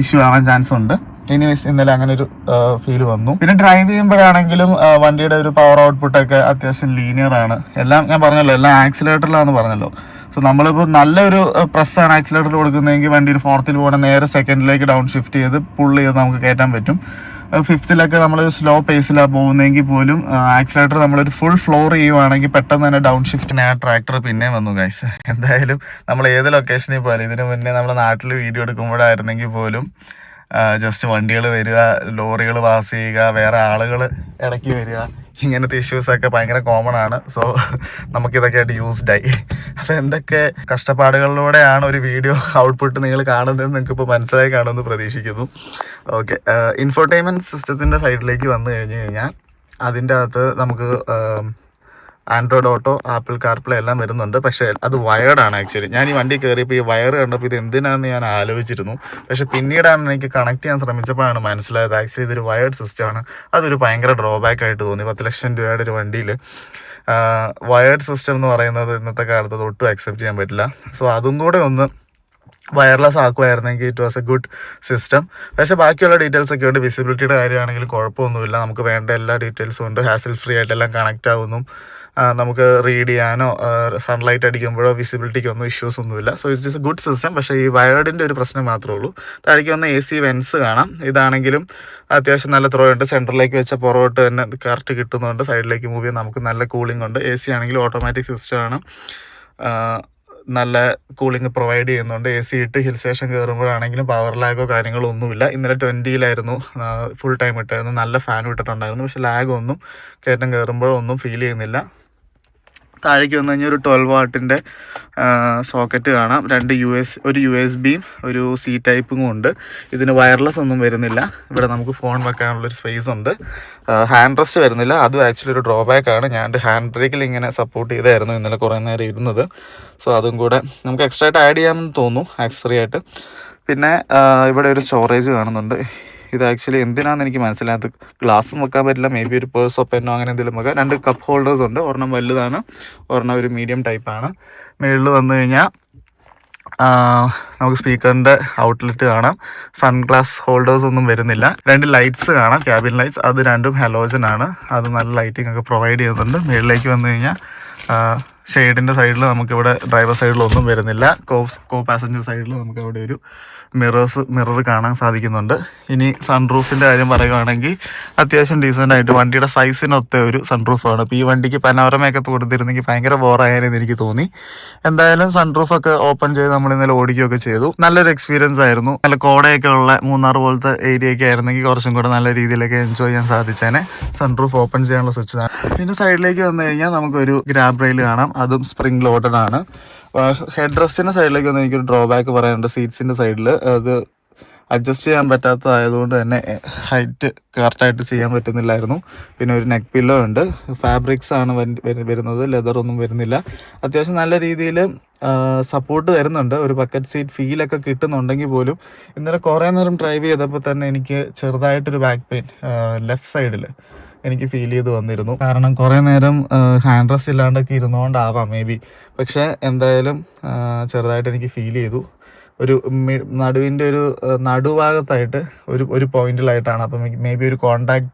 ഇഷ്യൂ ആവാൻ ചാൻസ് ഉണ്ട്. എനിവേസ് ഇന്നലെ അങ്ങനെ ഒരു ഫീൽ വന്നു. പിന്നെ ഡ്രൈവ് ചെയ്യുമ്പോഴാണെങ്കിലും വണ്ടിയുടെ ഒരു പവർ ഔട്ട്പുട്ടൊക്കെ അത്യാവശ്യം ലീനിയർ ആണ്. എല്ലാം ഞാൻ പറഞ്ഞല്ലോ, എല്ലാം ആക്സിലേറ്ററിലാണെന്ന് പറഞ്ഞല്ലോ. സോ നമ്മളിപ്പോൾ നല്ലൊരു പ്രസ്സാണ് ആക്സിലേറ്ററിൽ കൊടുക്കുന്നതെങ്കിൽ വണ്ടി ഒരു 4th പോകണം, നേരെ 2nd ഡൗൺ ഷിഫ്റ്റ് ചെയ്ത് പുള്ള് ചെയ്ത് നമുക്ക് കയറ്റാൻ പറ്റും. 5th നമ്മൾ സ്ലോ പേസിലാണ് പോകുന്നതെങ്കിൽ പോലും ആക്സിലേറ്റർ നമ്മളൊരു ഫുൾ ഫ്ലോർ ചെയ്യുവാണെങ്കിൽ പെട്ടെന്ന് തന്നെ ഡൗൺ ഷിഫ്റ്റിന് ട്രാക്ടർ പിന്നെ വന്നു ഗൈസ്. എന്തായാലും നമ്മൾ ഏത് ലൊക്കേഷനിൽ പോയാലും, ഇതിന് മുന്നേ നമ്മുടെ നാട്ടിൽ വീഡിയോ എടുക്കുമ്പോഴായിരുന്നെങ്കിൽ പോലും ജസ്റ്റ് വണ്ടികൾ വരിക, ലോറികൾ പാസ് ചെയ്യുക, വേറെ ആളുകൾ ഇടയ്ക്ക് വരിക, ഇങ്ങനത്തെ ഇഷ്യൂസൊക്കെ ഭയങ്കര കോമൺ ആണ്. സോ നമുക്കിതൊക്കെ ആയിട്ട് യൂസ്ഡായി. അപ്പോൾ എന്തൊക്കെ കഷ്ടപ്പാടുകളിലൂടെയാണ് ഒരു വീഡിയോ ഔട്ട്പുട്ട് നിങ്ങൾ കാണുന്നതെന്ന് നിങ്ങൾക്ക് ഇപ്പോൾ മനസ്സിലായി കാണുമെന്ന് പ്രതീക്ഷിക്കുന്നു. ഓക്കെ, ഇൻഫോർടൈൻമെൻറ്റ് സിസ്റ്റത്തിൻ്റെ സൈഡിലേക്ക് വന്നു കഴിഞ്ഞ് കഴിഞ്ഞാൽ അതിൻ്റെ അകത്ത് നമുക്ക് ആൻഡ്രോയിഡ് ഓട്ടോ, ആപ്പിൾ കാർപ്ലേ എല്ലാം വരുന്നുണ്ട്. പക്ഷേ അത് വയർഡാണ് ആക്ച്വലി. ഞാൻ ഈ വണ്ടി കയറിയപ്പോൾ ഈ വയർ കണ്ടപ്പോൾ ഇത് എന്തിനാണെന്ന് ഞാൻ ആലോചിച്ചിരുന്നു. പക്ഷേ പിന്നീടാണ് എനിക്ക് കണക്ട് ചെയ്യാൻ ശ്രമിച്ചപ്പോഴാണ് മനസ്സിലായത് ആക്ച്വലി ഇതൊരു വയർഡ് സിസ്റ്റമാണ്. അതൊരു ഭയങ്കര ഡ്രോബാക്ക് ആയിട്ട് തോന്നി. 10 ലക്ഷം രൂപയുടെ ഒരു വണ്ടിയിൽ വയർഡ് സിസ്റ്റം എന്ന് പറയുന്നത് ഇന്നത്തെ കാലത്ത് ഒട്ടും അക്സെപ്റ്റ് ചെയ്യാൻ പറ്റില്ല. സോ അതും കൂടെ ഒന്ന് വയർലെസ് ആക്കുമായിരുന്നെങ്കിൽ it was a good system. പക്ഷേ ബാക്കിയുള്ള ഡീറ്റെയിൽസ് ഒക്കെ ഉണ്ട്. വിസിബിലിറ്റിയുടെ കാര്യമാണെങ്കിൽ കുഴപ്പമൊന്നുമില്ല, നമുക്ക് വേണ്ട എല്ലാ ഡീറ്റെയിൽസും ഉണ്ട്. ഹാസിൽ ഫ്രീ ആയിട്ടെല്ലാം കണക്റ്റ് ആവുന്നു. നമുക്ക് റീഡ് ചെയ്യാനോ സൺലൈറ്റ് അടിക്കുമ്പോഴോ വിസിബിലിറ്റിക്ക് ഒന്നും ഇഷ്യൂസ് ഒന്നുമില്ല. So it is A good system. പക്ഷേ ഈ വയർഡിൻ്റെ ഒരു പ്രശ്നം മാത്രമേ ഉള്ളൂ. താഴേക്ക് വന്ന AC വെൻസ് കാണാം. ഇതാണെങ്കിലും അത്യാവശ്യം നല്ല ത്രോ ഉണ്ട്. സെൻറ്ററിലേക്ക് വെച്ച പുറകോട്ട് തന്നെ കറക്റ്റ് കിട്ടുന്നുണ്ട്. സൈഡിലേക്ക് മൂവ് ചെയ്യാൻ നമുക്ക് നല്ല കൂളിംഗ് ഉണ്ട്. AC ആണെങ്കിലും ഓട്ടോമാറ്റിക് സിസ്റ്റമാണ്, നല്ല കൂളിംഗ് പ്രൊവൈഡ് ചെയ്യുന്നുണ്ട്. AC ഇട്ട് ഹിൽ സ്റ്റേഷൻ കയറുമ്പോഴാണെങ്കിലും പവർ ലാഗോ കാര്യങ്ങളോ ഒന്നുമില്ല. ഇന്നലെ 20 ഫുൾ ടൈം ഇട്ടായിരുന്നു, നല്ല ഫാനും ഇട്ടിട്ടുണ്ടായിരുന്നു. പക്ഷേ ലാഗൊന്നും കയറ്റം കയറുമ്പോഴൊന്നും ഫീൽ ചെയ്യുന്നില്ല. താഴേക്ക് വന്നു കഴിഞ്ഞാൽ ഒരു 12 വാട്ടിൻ്റെ സോക്കറ്റ് കാണാം. ഒരു USB-യും ഒരു C ടൈപ്പും ഉണ്ട്. ഇതിന് വയർലെസ് ഒന്നും വരുന്നില്ല. ഇവിടെ നമുക്ക് ഫോൺ വെക്കാനുള്ളൊരു സ്പേസ് ഉണ്ട്. ഹാൻഡ് റെസ്റ്റ് വരുന്നില്ല, അതും ആക്ച്വലി ഒരു ഡ്രോബാക്കാണ്. ഞാൻ ഹാൻഡ് ബ്രേക്കിൽ ഇങ്ങനെ സപ്പോർട്ട് ചെയ്തായിരുന്നു ഇന്നലെ കുറേ നേരം ഇരുന്നത്. സോ അതും കൂടെ നമുക്ക് എക്സ്ട്രാ ആയിട്ട് ആഡ് ചെയ്യാമെന്ന് തോന്നുന്നു ആക്സസറി ആയിട്ട്. പിന്നെ ഇവിടെ ഒരു സ്റ്റോറേജ് കാണുന്നുണ്ട്. ഇത് ആക്ച്വലി എന്തിനാണെന്ന് എനിക്ക് മനസ്സിലായത്. ഗ്ലാസ്സും വെക്കാൻ പറ്റില്ല, മേ ബി ഒരു പേഴ്സോ പെന്നോ അങ്ങനെ എന്തെങ്കിലും വെക്കാം. 2 കപ്പ് ഹോൾഡേഴ്സ് ഉണ്ട്. ഒരെണ്ണം വലുതാണ്, ഒരെണ്ണം ഒരു മീഡിയം ടൈപ്പാണ്. മുകളിൽ വന്നു കഴിഞ്ഞാൽ നമുക്ക് സ്പീക്കറിൻ്റെ ഔട്ട്ലെറ്റ് കാണാം. സൺഗ്ലാസ് ഹോൾഡേഴ്സ് ഒന്നും വരുന്നില്ല. 2 ലൈറ്റ്സ് കാണാം, ക്യാബിൻ ലൈറ്റ്സ്. അത് രണ്ടും ഹലോജൻ ആണ്. അത് നല്ല ലൈറ്റിംഗ് ഒക്കെ പ്രൊവൈഡ് ചെയ്യുന്നുണ്ട്. മുകളിലേക്ക് വന്നു കഴിഞ്ഞാൽ ഷെയ്ഡിൻ്റെ സൈഡിൽ നമുക്കിവിടെ ഡ്രൈവർ സൈഡിലൊന്നും വരുന്നില്ല. കോ പാസഞ്ചർ സൈഡിൽ നമുക്ക് അവിടെ ഒരു മിറർ കാണാൻ സാധിക്കുന്നുണ്ട്. ഇനി സൺറൂഫിൻ്റെ കാര്യം പറയുകയാണെങ്കിൽ അത്യാവശ്യം ഡീസൻ്റായിട്ട് വണ്ടിയുടെ സൈസിനൊത്ത ഒരു സൺറൂഫാണ്. ഇപ്പോൾ ഈ വണ്ടിക്ക് പനോരമയൊക്കെ കൊടുത്തിരുന്നെങ്കിൽ ഭയങ്കര ബോറായെന്ന് എനിക്ക് തോന്നി. എന്തായാലും സൺറൂഫൊക്കെ ഓപ്പൺ ചെയ്ത് നമ്മൾ ഇന്നലെ ഓടിക്കുകയൊക്കെ ചെയ്തു. നല്ലൊരു എക്സ്പീരിയൻസ് ആയിരുന്നു. നല്ല കോടയൊക്കെ ഉള്ള മൂന്നാർ പോലത്തെ ഏരിയയൊക്കെ ആയിരുന്നെങ്കിൽ കുറച്ചും കൂടെ നല്ല രീതിയിലൊക്കെ എൻജോയ് ചെയ്യാൻ സാധിച്ചേനെ. സൺറൂഫ് ഓപ്പൺ ചെയ്യാനുള്ള സ്വിച്ച്. പിന്നെ സൈഡിലേക്ക് വന്നു കഴിഞ്ഞാൽ നമുക്കൊരു ഗ്രാബ് റെയിൽ കാണാം. അതും സ്പ്രിംഗ് ലോഡഡ് ആണ്. ഹെഡ് റെസ്റ്റിൻ്റെ സൈഡിലേക്ക് വന്ന് എനിക്കൊരു ഡ്രോബാക്ക് പറയാനുണ്ട്. സീറ്റ്സിൻ്റെ സൈഡിൽ അത് അഡ്ജസ്റ്റ് ചെയ്യാൻ പറ്റാത്തതായതുകൊണ്ട് തന്നെ ഹൈറ്റ് കറക്റ്റായിട്ട് ചെയ്യാൻ പറ്റുന്നില്ലായിരുന്നു. പിന്നെ ഒരു നെക്ക് പില്ലോ ഉണ്ട്. ഫാബ്രിക്സ് ആണ് വരുന്നത്, ലെതർ ഒന്നും വരുന്നില്ല. അത്യാവശ്യം നല്ല രീതിയിൽ സപ്പോർട്ട് തരുന്നുണ്ട്. ഒരു ബക്കറ്റ് സീറ്റ് ഫീലൊക്കെ കിട്ടുന്നുണ്ടെങ്കിൽ പോലും ഇന്നലെ കുറേ നേരം ഡ്രൈവ് ചെയ്തപ്പോൾ തന്നെ എനിക്ക് ചെറുതായിട്ടൊരു ബാക്ക് പെയിൻ ലെഫ്റ്റ് സൈഡിൽ എനിക്ക് ഫീൽ ചെയ്ത് വന്നിരുന്നു. കാരണം കുറേ നേരം ഹാൻഡ് റെസ്റ്റ് ഇല്ലാണ്ടൊക്കെ ഇരുന്നുകൊണ്ടാവാം മേ ബി. പക്ഷേ എന്തായാലും ചെറുതായിട്ട് എനിക്ക് ഫീൽ ചെയ്തു. ഒരു നടുവിൻ്റെ ഒരു നടുഭാഗത്തായിട്ട് ഒരു പോയിന്റിലായിട്ടാണ്. അപ്പം മേ ബി ഒരു കോണ്ടാക്ട്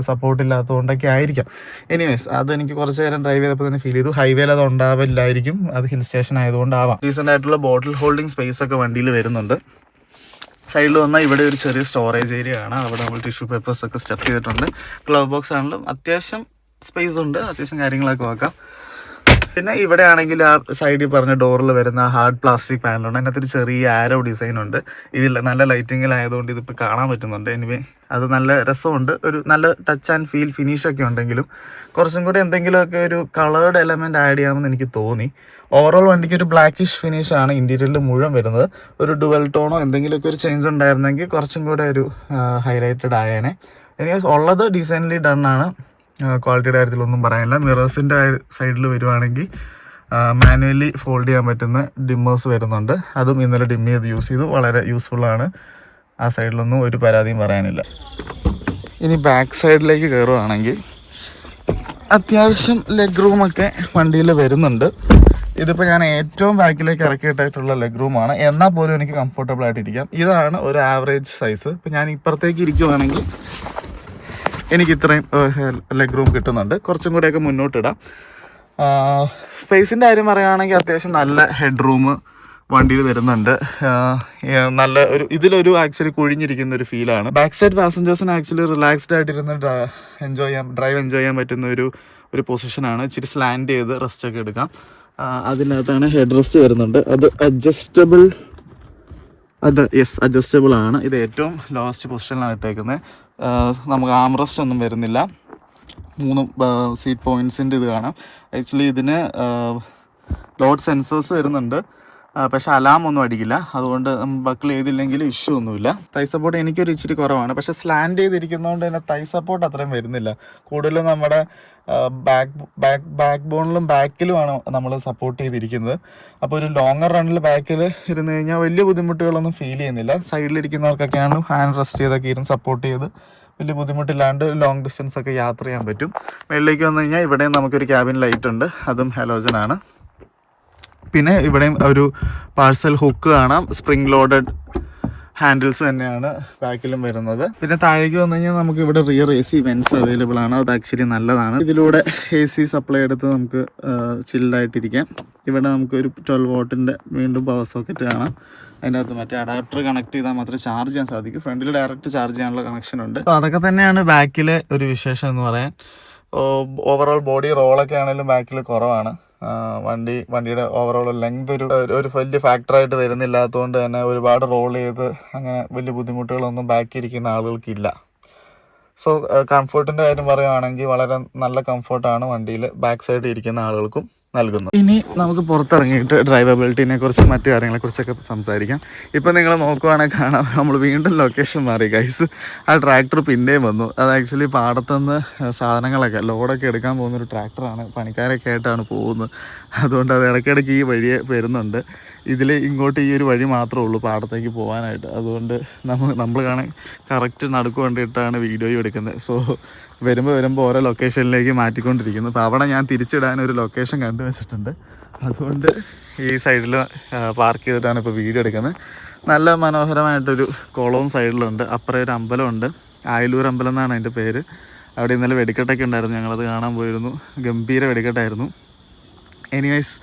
സപ്പോർട്ട് ഇല്ലാത്തതുകൊണ്ടൊക്കെ ആയിരിക്കാം. എനിവേസ് അതെനിക്ക് കുറച്ച് നേരം ഡ്രൈവ് ചെയ്തപ്പോൾ തന്നെ ഫീൽ ചെയ്തു. ഹൈവേയിൽ അത് ഉണ്ടാവില്ലായിരിക്കും, അത് ഹിൽ സ്റ്റേഷൻ ആയതുകൊണ്ടാവാം. ഡീസൻ്റ് ആയിട്ടുള്ള ബോട്ടിൽ ഹോൾഡിംഗ് സ്പേസ് ഒക്കെ വണ്ടിയിൽ വരുന്നുണ്ട്. സൈഡിൽ വന്നാൽ ഇവിടെ ഒരു ചെറിയ സ്റ്റോറേജ് ഏരിയ ആണ്. അവിടെ നമ്മൾ ടിഷ്യൂ പേപ്പേഴ്സ് ഒക്കെ സ്റ്റഫ് ചെയ്തിട്ടുണ്ട്. ഗ്ലവ് ബോക്സ് ആണെങ്കിലും അത്യാവശ്യം സ്പേസ് ഉണ്ട്, അത്യാവശ്യം കാര്യങ്ങളൊക്കെ വെക്കാം. പിന്നെ ഇവിടെ ആണെങ്കിൽ ആ സൈഡിൽ പറഞ്ഞ ഡോറിൽ വരുന്ന ഹാർഡ് പ്ലാസ്റ്റിക് പാനലുണ്ട്. അതിനകത്തൊരു ചെറിയ ആരോ ഡിസൈൻ ഉണ്ട്. ഇതിൽ നല്ല ലൈറ്റിങ്ങിലായതുകൊണ്ട് ഇതിപ്പോൾ കാണാൻ പറ്റുന്നുണ്ട്. എനിവേ അത് നല്ല രസമുണ്ട്. ഒരു നല്ല ടച്ച് ആൻഡ് ഫീൽ ഫിനിഷൊക്കെ ഉണ്ടെങ്കിലും കുറച്ചും കൂടി എന്തെങ്കിലുമൊക്കെ ഒരു കളേർഡ് എലമെൻറ്റ് ആഡ് ചെയ്യാമെന്ന് എനിക്ക് തോന്നി. ഓവറോൾ വണ്ടിക്ക് ഒരു ബ്ലാക്കിഷ് ഫിനിഷാണ് ഇന്റീരിയറിൽ മുഴുവൻ വരുന്നത്. ഒരു ഡുവൽ ടോണോ എന്തെങ്കിലുമൊക്കെ ഒരു ചേഞ്ച് ഉണ്ടായിരുന്നെങ്കിൽ കുറച്ചും കൂടെ ഒരു ഹൈലൈറ്റഡ് ആയേനെ. എനിവേസ് ഉള്ളത് ഡീസൻ്റ്ലി ഡൺ ആണ്. ക്വാളിറ്റിയുടെ കാര്യത്തിലൊന്നും പറയാനില്ല. മിറേഴ്സിൻ്റെ സൈഡിൽ വരുവാണെങ്കിൽ മാനുവലി ഫോൾഡ് ചെയ്യാൻ പറ്റുന്ന ഡിമ്മേഴ്സ് വരുന്നുണ്ട്. അതും ഇന്നലെ ഡിം ചെയ്ത് യൂസ് ചെയ്തു. വളരെ യൂസ്ഫുള്ളാണ്. ആ സൈഡിലൊന്നും ഒരു പരാതിയും പറയാനില്ല. ഇനി ബാക്ക് സൈഡിലേക്ക് കയറുവാണെങ്കിൽ അത്യാവശ്യം ലെഗ് റൂമൊക്കെ വണ്ടിയിൽ വരുന്നുണ്ട്. ഇതിപ്പോൾ ഞാൻ ഏറ്റവും ബാക്കിലേക്ക് ഇറക്കിയിട്ടായിട്ടുള്ള ലെഗ് റൂമാണ്. എന്നാൽ പോലും എനിക്ക് കംഫർട്ടബിൾ ആയിട്ടിരിക്കാം. ഇതാണ് ഒരു ആവറേജ് സൈസ്. ഇപ്പം ഞാൻ ഇപ്പുറത്തേക്ക് ഇരിക്കുവാണെങ്കിൽ എനിക്ക് ഇത്രയും ലെഗ് റൂം കിട്ടുന്നുണ്ട്. കുറച്ചും കൂടെയൊക്കെ മുന്നോട്ടിടാം. സ്പേസിൻ്റെ കാര്യം പറയുകയാണെങ്കിൽ അത്യാവശ്യം നല്ല ഹെഡ് റൂം വണ്ടിയിൽ വരുന്നുണ്ട്. നല്ല ഒരു ഇതിലൊരു ആക്ച്വലി കുഴിഞ്ഞിരിക്കുന്ന ഒരു ഫീലാണ്. ബാക്ക് സൈഡ് പാസഞ്ചേഴ്സിന് ആക്ച്വലി റിലാക്സ്ഡ് ആയിട്ടിരുന്ന് ഡ്രൈവ് എൻജോയ് ചെയ്യാൻ പറ്റുന്ന ഒരു പൊസിഷനാണ്. ഇച്ചിരി സ്ലാൻഡ് ചെയ്ത് റെസ്റ്റ് ഒക്കെ എടുക്കാം. അതിനകത്താണ് ഹെഡ് റെസ്റ്റ് വരുന്നുണ്ട്. അത് അഡ്ജസ്റ്റബിൾ ആണ്. ഇത് ഏറ്റവും ലോവസ്റ്റ് പൊസിഷനിലാണ് ഇട്ടേക്കുന്നത്. നമുക്ക് ആംറസ്റ്റ് ഒന്നും വരുന്നില്ല. 3 സീറ്റ് പോയിൻറ്റ്സിൻ്റെ ഇത് കാണാം. ആക്ച്വലി ഇതിന് ലോഡ് സെൻസേഴ്സ് വരുന്നുണ്ട്. പക്ഷേ അലാം ഒന്നും അടിക്കില്ല. അതുകൊണ്ട് ബക്കിൾ ചെയ്തില്ലെങ്കിൽ ഇഷ്യൂ ഒന്നുമില്ല. തൈ സപ്പോർട്ട് എനിക്കൊരു ഇച്ചിരി കുറവാണ്. പക്ഷേ സ്ലാൻഡ് ചെയ്തിരിക്കുന്നതുകൊണ്ട് തന്നെ തൈ സപ്പോർട്ട് അത്രയും വരുന്നില്ല. കൂടുതലും നമ്മുടെ ബാക്ക് ബോണിലും ബാക്കിലുമാണ് നമ്മൾ സപ്പോർട്ട് ചെയ്തിരിക്കുന്നത്. അപ്പോൾ ഒരു ലോങ്ങർ റണ്ണിൽ ബാക്കിൽ ഇരുന്ന് കഴിഞ്ഞാൽ വലിയ ബുദ്ധിമുട്ടുകളൊന്നും ഫീൽ ചെയ്യുന്നില്ല. സൈഡിലിരിക്കുന്നവർക്കൊക്കെയാണ് ഹാൻഡ് റെസ്റ്റ് ചെയ്തൊക്കെ ഇരുന്ന് സപ്പോർട്ട് ചെയ്ത് വലിയ ബുദ്ധിമുട്ടില്ലാണ്ട് ലോങ് ഡിസ്റ്റൻസ് ഒക്കെ യാത്ര ചെയ്യാൻ പറ്റും. മുകളിലേക്ക് വന്നു കഴിഞ്ഞാൽ ഇവിടെയും നമുക്കൊരു ക്യാബിൻ ലൈറ്റ് ഉണ്ട്. അതും ഹലോജനാണ്. പിന്നെ ഇവിടെയും ഒരു പാഴ്സൽ ഹുക്ക് കാണാം. സ്പ്രിംഗ് ലോഡഡ് ഹാൻഡിൽസ് തന്നെയാണ് ബാക്കിലും വരുന്നത്. പിന്നെ താഴേക്ക് വന്നു കഴിഞ്ഞാൽ നമുക്ക് ഇവിടെ റിയർ AC വെൻറ്റ്സ് അവൈലബിൾ ആണ്. അത് ആക്ച്വലി നല്ലതാണ്. ഇതിലൂടെ AC സപ്ലൈ എടുത്ത് നമുക്ക് ചിൽഡായിട്ടിരിക്കാം. ഇവിടെ നമുക്ക് ഒരു 12 വോട്ടിൻ്റെ വീണ്ടും പവർ സോക്കറ്റ് കാണാം. അതിനകത്ത് മറ്റേ അഡാപ്റ്റർ കണക്ട് ചെയ്താൽ മാത്രമേ ചാർജ് ചെയ്യാൻ സാധിക്കൂ. ഫ്രണ്ടിൽ ഡയറക്റ്റ് ചാർജ് ചെയ്യാനുള്ള കണക്ഷൻ ഉണ്ട്. അപ്പോൾ അതൊക്കെ തന്നെയാണ് ബാക്കിലെ ഒരു വിശേഷം എന്ന് പറയാൻ. ഓവറോൾ ബോഡി റോളൊക്കെ ആണെങ്കിലും ബാക്കിൽ കുറവാണ്. വണ്ടിയുടെ ഓവറോൾ ലെങ്ത് ഒരു വലിയ ഫാക്ടറായിട്ട് വരുന്നില്ലാത്തതുകൊണ്ട് തന്നെ ഒരുപാട് റോൾ ചെയ്ത് അങ്ങനെ വലിയ ബുദ്ധിമുട്ടുകളൊന്നും ബാക്കി ഇരിക്കുന്ന ആളുകൾക്കില്ല. സോ കംഫർട്ടിൻ്റെ കാര്യം പറയുകയാണെങ്കിൽ വളരെ നല്ല കംഫർട്ടാണ് വണ്ടിയിൽ ബാക്ക് സൈഡിൽ ഇരിക്കുന്ന ആളുകൾക്കും നൽകുന്നത്. ഇനി നമുക്ക് പുറത്തിറങ്ങിയിട്ട് ഡ്രൈവബിലിറ്റിനെ കുറിച്ചും മറ്റു കാര്യങ്ങളെക്കുറിച്ചൊക്കെ സംസാരിക്കാം. ഇപ്പം നിങ്ങൾ നോക്കുവാണെങ്കിൽ കാണാം, നമ്മൾ വീണ്ടും ലൊക്കേഷൻ മാറി ഗൈസ്. ആ ട്രാക്ടർ പിന്നെയും വന്നു. അത് ആക്ച്വലി പാടത്തുനിന്ന് സാധനങ്ങളൊക്കെ ലോഡൊക്കെ എടുക്കാൻ പോകുന്നൊരു ട്രാക്ടറാണ്. പണിക്കാരൊക്കെ ആയിട്ടാണ് പോകുന്നത്. അതുകൊണ്ട് അത് ഇടയ്ക്കിടയ്ക്ക് ഈ വഴിയെ വരുന്നുണ്ട്. ഇങ്ങോട്ട് ഈ ഒരു വഴി മാത്രമേ ഉള്ളൂ പാടത്തേക്ക് പോകാനായിട്ട്. അതുകൊണ്ട് നമ്മൾ കാണാൻ കറക്റ്റ് നടുക്ക് കൊണ്ടിട്ടാണ് വീഡിയോ എടുക്കുന്നത്. സോ വരുമ്പോൾ ഓരോ ലൊക്കേഷനിലേക്ക് മാറ്റിക്കൊണ്ടിരിക്കുന്നു. അപ്പോൾ അവിടെ ഞാൻ തിരിച്ചിടാൻ ഒരു ലൊക്കേഷൻ കണ്ടുവച്ചിട്ടുണ്ട്. അതുകൊണ്ട് ഈ സൈഡിൽ പാർക്ക് ചെയ്തിട്ടാണ് ഇപ്പോൾ വീഡിയോ എടുക്കുന്നത്. നല്ല മനോഹരമായിട്ടൊരു കുളവും സൈഡിലുണ്ട്. അപ്പുറം ഒരു അമ്പലമുണ്ട്, ആയലൂർ അമ്പലം എന്നാണ് അതിൻ്റെ പേര്. അവിടെ ഇന്നലെ വെടിക്കെട്ടൊക്കെ ഉണ്ടായിരുന്നു, ഞങ്ങളത് കാണാൻ പോയിരുന്നു. ഗംഭീര വെടിക്കെട്ടായിരുന്നു. എനിവേസ്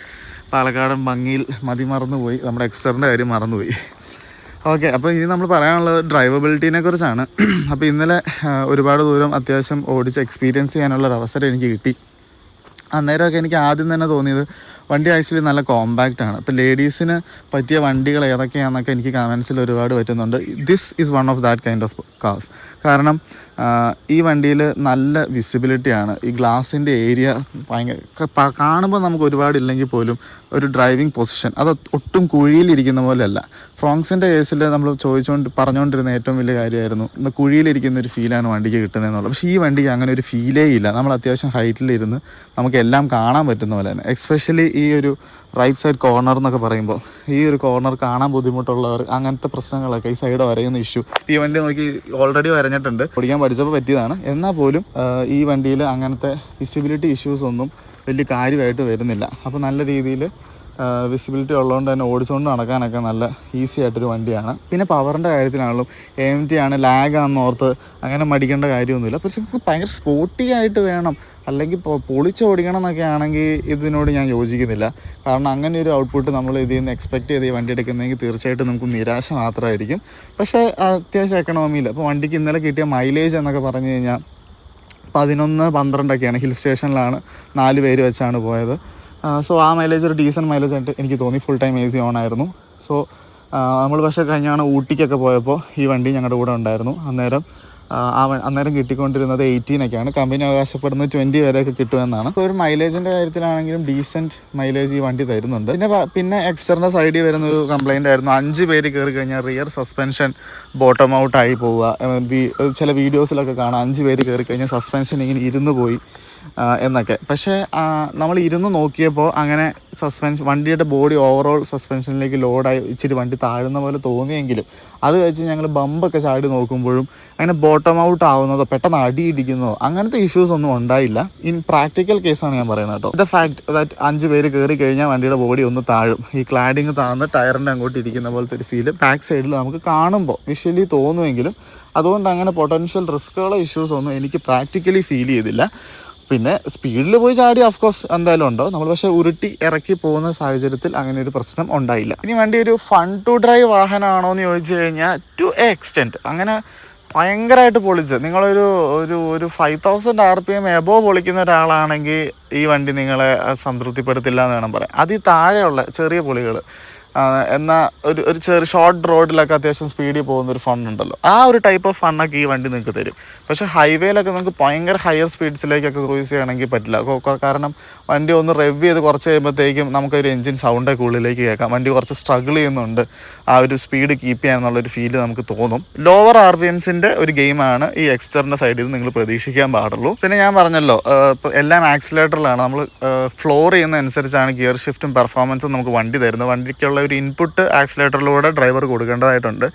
പാലക്കാടൻ ഭംഗിയിൽ മറന്നുപോയി, നമ്മുടെ എക്സ്റ്ററിൻ്റെ കാര്യം മറന്നുപോയി. ഓക്കെ, അപ്പോൾ ഇനി നമ്മൾ പറയാനുള്ളത് ഡ്രൈവബിലിറ്റീനെ കുറിച്ചാണ്. അപ്പോൾ ഇന്നലെ ഒരുപാട് ദൂരം അത്യാവശ്യം ഓടിച്ച് എക്സ്പീരിയൻസ് ചെയ്യാനുള്ളൊരവസരം എനിക്ക് കിട്ടി. അന്നേരമൊക്കെ എനിക്ക് ആദ്യം തന്നെ തോന്നിയത് വണ്ടി ആക്ച്വലി നല്ല കോമ്പാക്റ്റ് ആണ്. ഇപ്പോൾ ലേഡീസിന് പറ്റിയ വണ്ടികൾ ഏതൊക്കെയാണെന്നൊക്കെ എനിക്ക് കമൻസിൽ ഒരുപാട് പറ്റുന്നുണ്ട്. This is one of that kind of cars. കാരണം ഈ വണ്ടിയിൽ നല്ല വിസിബിലിറ്റിയാണ്. ഈ ഗ്ലാസിൻ്റെ ഏരിയ ഭയങ്കര കാണുമ്പോൾ നമുക്ക് ഒരുപാടില്ലെങ്കിൽ പോലും ഒരു ഡ്രൈവിംഗ് പൊസിഷൻ അത് ഒട്ടും കുഴിയിലിരിക്കുന്ന പോലെയല്ല. ഫ്രോങ്സിൻ്റെ കേസിൽ നമ്മൾ പറഞ്ഞുകൊണ്ടിരുന്ന ഏറ്റവും വലിയ കാര്യമായിരുന്നു ഇന്ന് കുഴിയിലിരിക്കുന്ന ഒരു ഫീലാണ് വണ്ടിക്ക് കിട്ടുന്നതെന്നുള്ളത്. പക്ഷേ ഈ വണ്ടിക്ക് അങ്ങനെ ഒരു ഫീലേ ഇല്ല. നമ്മൾ അത്യാവശ്യം ഹൈറ്റിലിരുന്ന് നമുക്ക് എല്ലാം കാണാൻ പറ്റുന്ന പോലെ തന്നെ. എസ്പെഷ്യലി ഈ ഒരു റൈറ്റ് സൈഡ് കോർണർ എന്നൊക്കെ പറയുമ്പോൾ ഈ ഒരു കോർണർ കാണാൻ ബുദ്ധിമുട്ടുള്ളവർ, അങ്ങനത്തെ പ്രശ്നങ്ങളൊക്കെ ഈ സൈഡ് വരയുന്ന ഇഷ്യൂ. ഈ വണ്ടി നോക്കി ഓൾറെഡി വരഞ്ഞിട്ടുണ്ട്, ഓടിക്കാൻ പഠിച്ചപ്പോൾ പറ്റിയതാണ്. എന്നാൽ പോലും ഈ വണ്ടിയിൽ അങ്ങനത്തെ വിസിബിലിറ്റി ഇഷ്യൂസ് ഒന്നും വലിയ കാര്യമായിട്ട് വരുന്നില്ല. അപ്പോൾ നല്ല രീതിയിൽ വിസിബിലിറ്റി ഉള്ളതുകൊണ്ട് തന്നെ ഓടിച്ചുകൊണ്ട് നടക്കാനൊക്കെ നല്ല ഈസി ആയിട്ടൊരു വണ്ടിയാണ്. പിന്നെ പവറിൻ്റെ കാര്യത്തിലാണെങ്കിലും AMT ആണ്, ലാഗാണെന്ന് ഓർത്ത് അങ്ങനെ മടിക്കേണ്ട കാര്യമൊന്നുമില്ല. പക്ഷേ നമുക്ക് ഭയങ്കര സ്പോർട്ടി ആയിട്ട് വേണം, അല്ലെങ്കിൽ പൊളിച്ചോടിക്കണം എന്നൊക്കെ ആണെങ്കിൽ ഇതിനോട് ഞാൻ യോജിക്കുന്നില്ല. കാരണം അങ്ങനെ ഒരു ഔട്ട്പുട്ട് നമ്മൾ ഇതിൽ നിന്ന് എക്സ്പെക്റ്റ് ചെയ്ത് ഈ വണ്ടി എടുക്കുന്നതെങ്കിൽ തീർച്ചയായിട്ടും നമുക്ക് നിരാശ മാത്രമായിരിക്കും. പക്ഷേ അത്യാവശ്യം എക്കണോമിയിൽ ഇപ്പോൾ വണ്ടിക്ക് ഇന്നലെ കിട്ടിയ മൈലേജ് എന്നൊക്കെ പറഞ്ഞു കഴിഞ്ഞാൽ 11-12 ഹിൽ സ്റ്റേഷനിലാണ് 4 പേര് വെച്ചാണ് പോയത്. സോ ആ മൈലേജ് ഒരു ഡീസൻറ്റ് മൈലേജ് ആയിട്ട് എനിക്ക് തോന്നി. ഫുൾ ടൈം AC ഓൺ ആയിരുന്നു. സോ നമ്മൾ പക്ഷേ കഴിഞ്ഞാണ് ഊട്ടിക്കൊക്കെ പോയപ്പോൾ ഈ വണ്ടി ഞങ്ങളുടെ കൂടെ ഉണ്ടായിരുന്നു. അന്നേരം കിട്ടിക്കൊണ്ടിരുന്നത് 18 കമ്പനി അവകാശപ്പെടുന്നത് 20 വരെയൊക്കെ കിട്ടുമെന്നാണ്. ഒരു മൈലേജിൻ്റെ കാര്യത്തിലാണെങ്കിലും ഡീസൻറ്റ് മൈലേജ് ഈ വണ്ടി തരുന്നുണ്ട്. പിന്നെ എക്സ്റ്ററിൻ്റെ സൈഡിൽ വരുന്നൊരു കംപ്ലയിൻ്റ് ആയിരുന്നു, 5 പേര് കയറി കഴിഞ്ഞാൽ റിയർ സസ്പെൻഷൻ ബോട്ടം ഔട്ടായി പോവുക. ചില വീഡിയോസിലൊക്കെ കാണാം 5 പേര് കയറി കഴിഞ്ഞാൽ സസ്പെൻഷൻ ഇങ്ങനെ ഇരുന്ന് പോയി എന്നൊക്കെ. പക്ഷേ നമ്മൾ ഇരുന്ന് നോക്കിയപ്പോൾ അങ്ങനെ വണ്ടിയുടെ ബോഡി ഓവറോൾ സസ്പെൻഷനിലേക്ക് ലോഡായി ഇച്ചിരി വണ്ടി താഴുന്ന പോലെ തോന്നിയെങ്കിലും അത് വെച്ച് ഞങ്ങൾ ബമ്പൊക്കെ ചാടി നോക്കുമ്പോഴും അങ്ങനെ ബോട്ടം ഔട്ട് ആവുന്നതോ പെട്ടെന്ന് അടിയിടിക്കുന്നതോ അങ്ങനത്തെ ഇഷ്യൂസ് ഒന്നും ഉണ്ടായില്ല. ഇൻ പ്രാക്ടിക്കൽ കേസാണ് ഞാൻ പറയുന്നത് കേട്ടോ. ദ ഫാക്ട് ദാറ്റ് 5 പേര് കയറി കഴിഞ്ഞാൽ വണ്ടിയുടെ ബോഡി ഒന്ന് താഴും. ഈ ക്ലാഡിങ് താഴ്ന്ന് ടയറിൻ്റെ അങ്ങോട്ട് ഇരിക്കുന്ന പോലത്തെ ഒരു ഫീല് ബാക്ക് സൈഡിൽ നമുക്ക് കാണുമ്പോൾ വിഷ്വലി തോന്നുമെങ്കിലും അതുകൊണ്ട് അങ്ങനെ പൊട്ടൻഷ്യൽ റിസ്ക്കുകളോ ഇഷ്യൂസോ ഒന്നും എനിക്ക് പ്രാക്ടിക്കലി ഫീൽ ചെയ്തില്ല. പിന്നെ സ്പീഡിൽ പോയി ചാടി ഓഫ്കോഴ്സ് എന്തായാലും ഉണ്ടോ നമ്മൾ, പക്ഷേ ഉരുട്ടി ഇറക്കി പോകുന്ന സാഹചര്യത്തിൽ അങ്ങനെ ഒരു പ്രശ്നം ഉണ്ടായില്ല. ഇനി വണ്ടി ഒരു ഫൺ ടു ഡ്രൈവ് വാഹനമാണോ എന്ന് ചോദിച്ചു കഴിഞ്ഞാൽ ടു എ എക്സ്റ്റെൻറ്റ് അങ്ങനെ ഭയങ്കരമായിട്ട് പൊളിച്ച് നിങ്ങളൊരു 5000 RPM എബോവ് പൊളിക്കുന്ന ഒരാളാണെങ്കിൽ ഈ വണ്ടി നിങ്ങളെ സംതൃപ്തിപ്പെടുത്തില്ല എന്ന് വേണം പറയാൻ. അതിൽ താഴെയുള്ള ചെറിയ പൊളികൾ എന്നാൽ ഒരു ചെറിയ ഷോർട്ട് റോഡിലൊക്കെ അത്യാവശ്യം സ്പീഡിൽ പോകുന്നൊരു ഫണ്ണുണ്ടല്ലോ, ആ ഒരു ടൈപ്പ് ഓഫ് ഫണ്ണൊക്കെ ഈ വണ്ടി നിങ്ങൾക്ക് തരും. പക്ഷേ ഹൈവേയിലൊക്കെ നമുക്ക് ഭയങ്കര ഹയർ സ്പീഡ്സിലേക്കൊക്കെ ക്രൂസ് ചെയ്യണമെങ്കിൽ പറ്റില്ല. കാരണം വണ്ടി ഒന്ന് റെവ് ചെയ്ത് കുറച്ച് കഴിയുമ്പോഴത്തേക്കും നമുക്കൊരു എൻജിൻ സൗണ്ടൊക്കെ ഉള്ളിലേക്ക് കേൾക്കാം. വണ്ടി കുറച്ച് സ്ട്രഗിൾ ചെയ്യുന്നുണ്ട് ആ ഒരു സ്പീഡ് കീപ്പ് ചെയ്യാന്നുള്ളൊരു ഫീല് നമുക്ക് തോന്നും. ലോവർ RPMസിൻ്റെ ഒരു ഗെയിമാണ് ഈ എക്സ്റ്ററിൻ്റെ സൈഡിൽ നിന്ന് നിങ്ങൾ പ്രതീക്ഷിക്കാൻ പാടുള്ളൂ. പിന്നെ ഞാൻ പറഞ്ഞല്ലോ ഇപ്പോൾ എല്ലാം ആക്സിലേറ്ററിലാണ്. നമ്മൾ ഫ്ലോർ ചെയ്യുന്ന അനുസരിച്ചാണ് ഗിയർ ഷിഫ്റ്റും പെർഫോമൻസും നമുക്ക് വണ്ടി തരുന്നത്. വണ്ടിക്കുള്ള ഒരു ഇൻപുട്ട് ആക്സിലേറ്ററിലൂടെ ഡ്രൈവർ കൊടുക്കേണ്ടതായിട്ടുണ്ട്.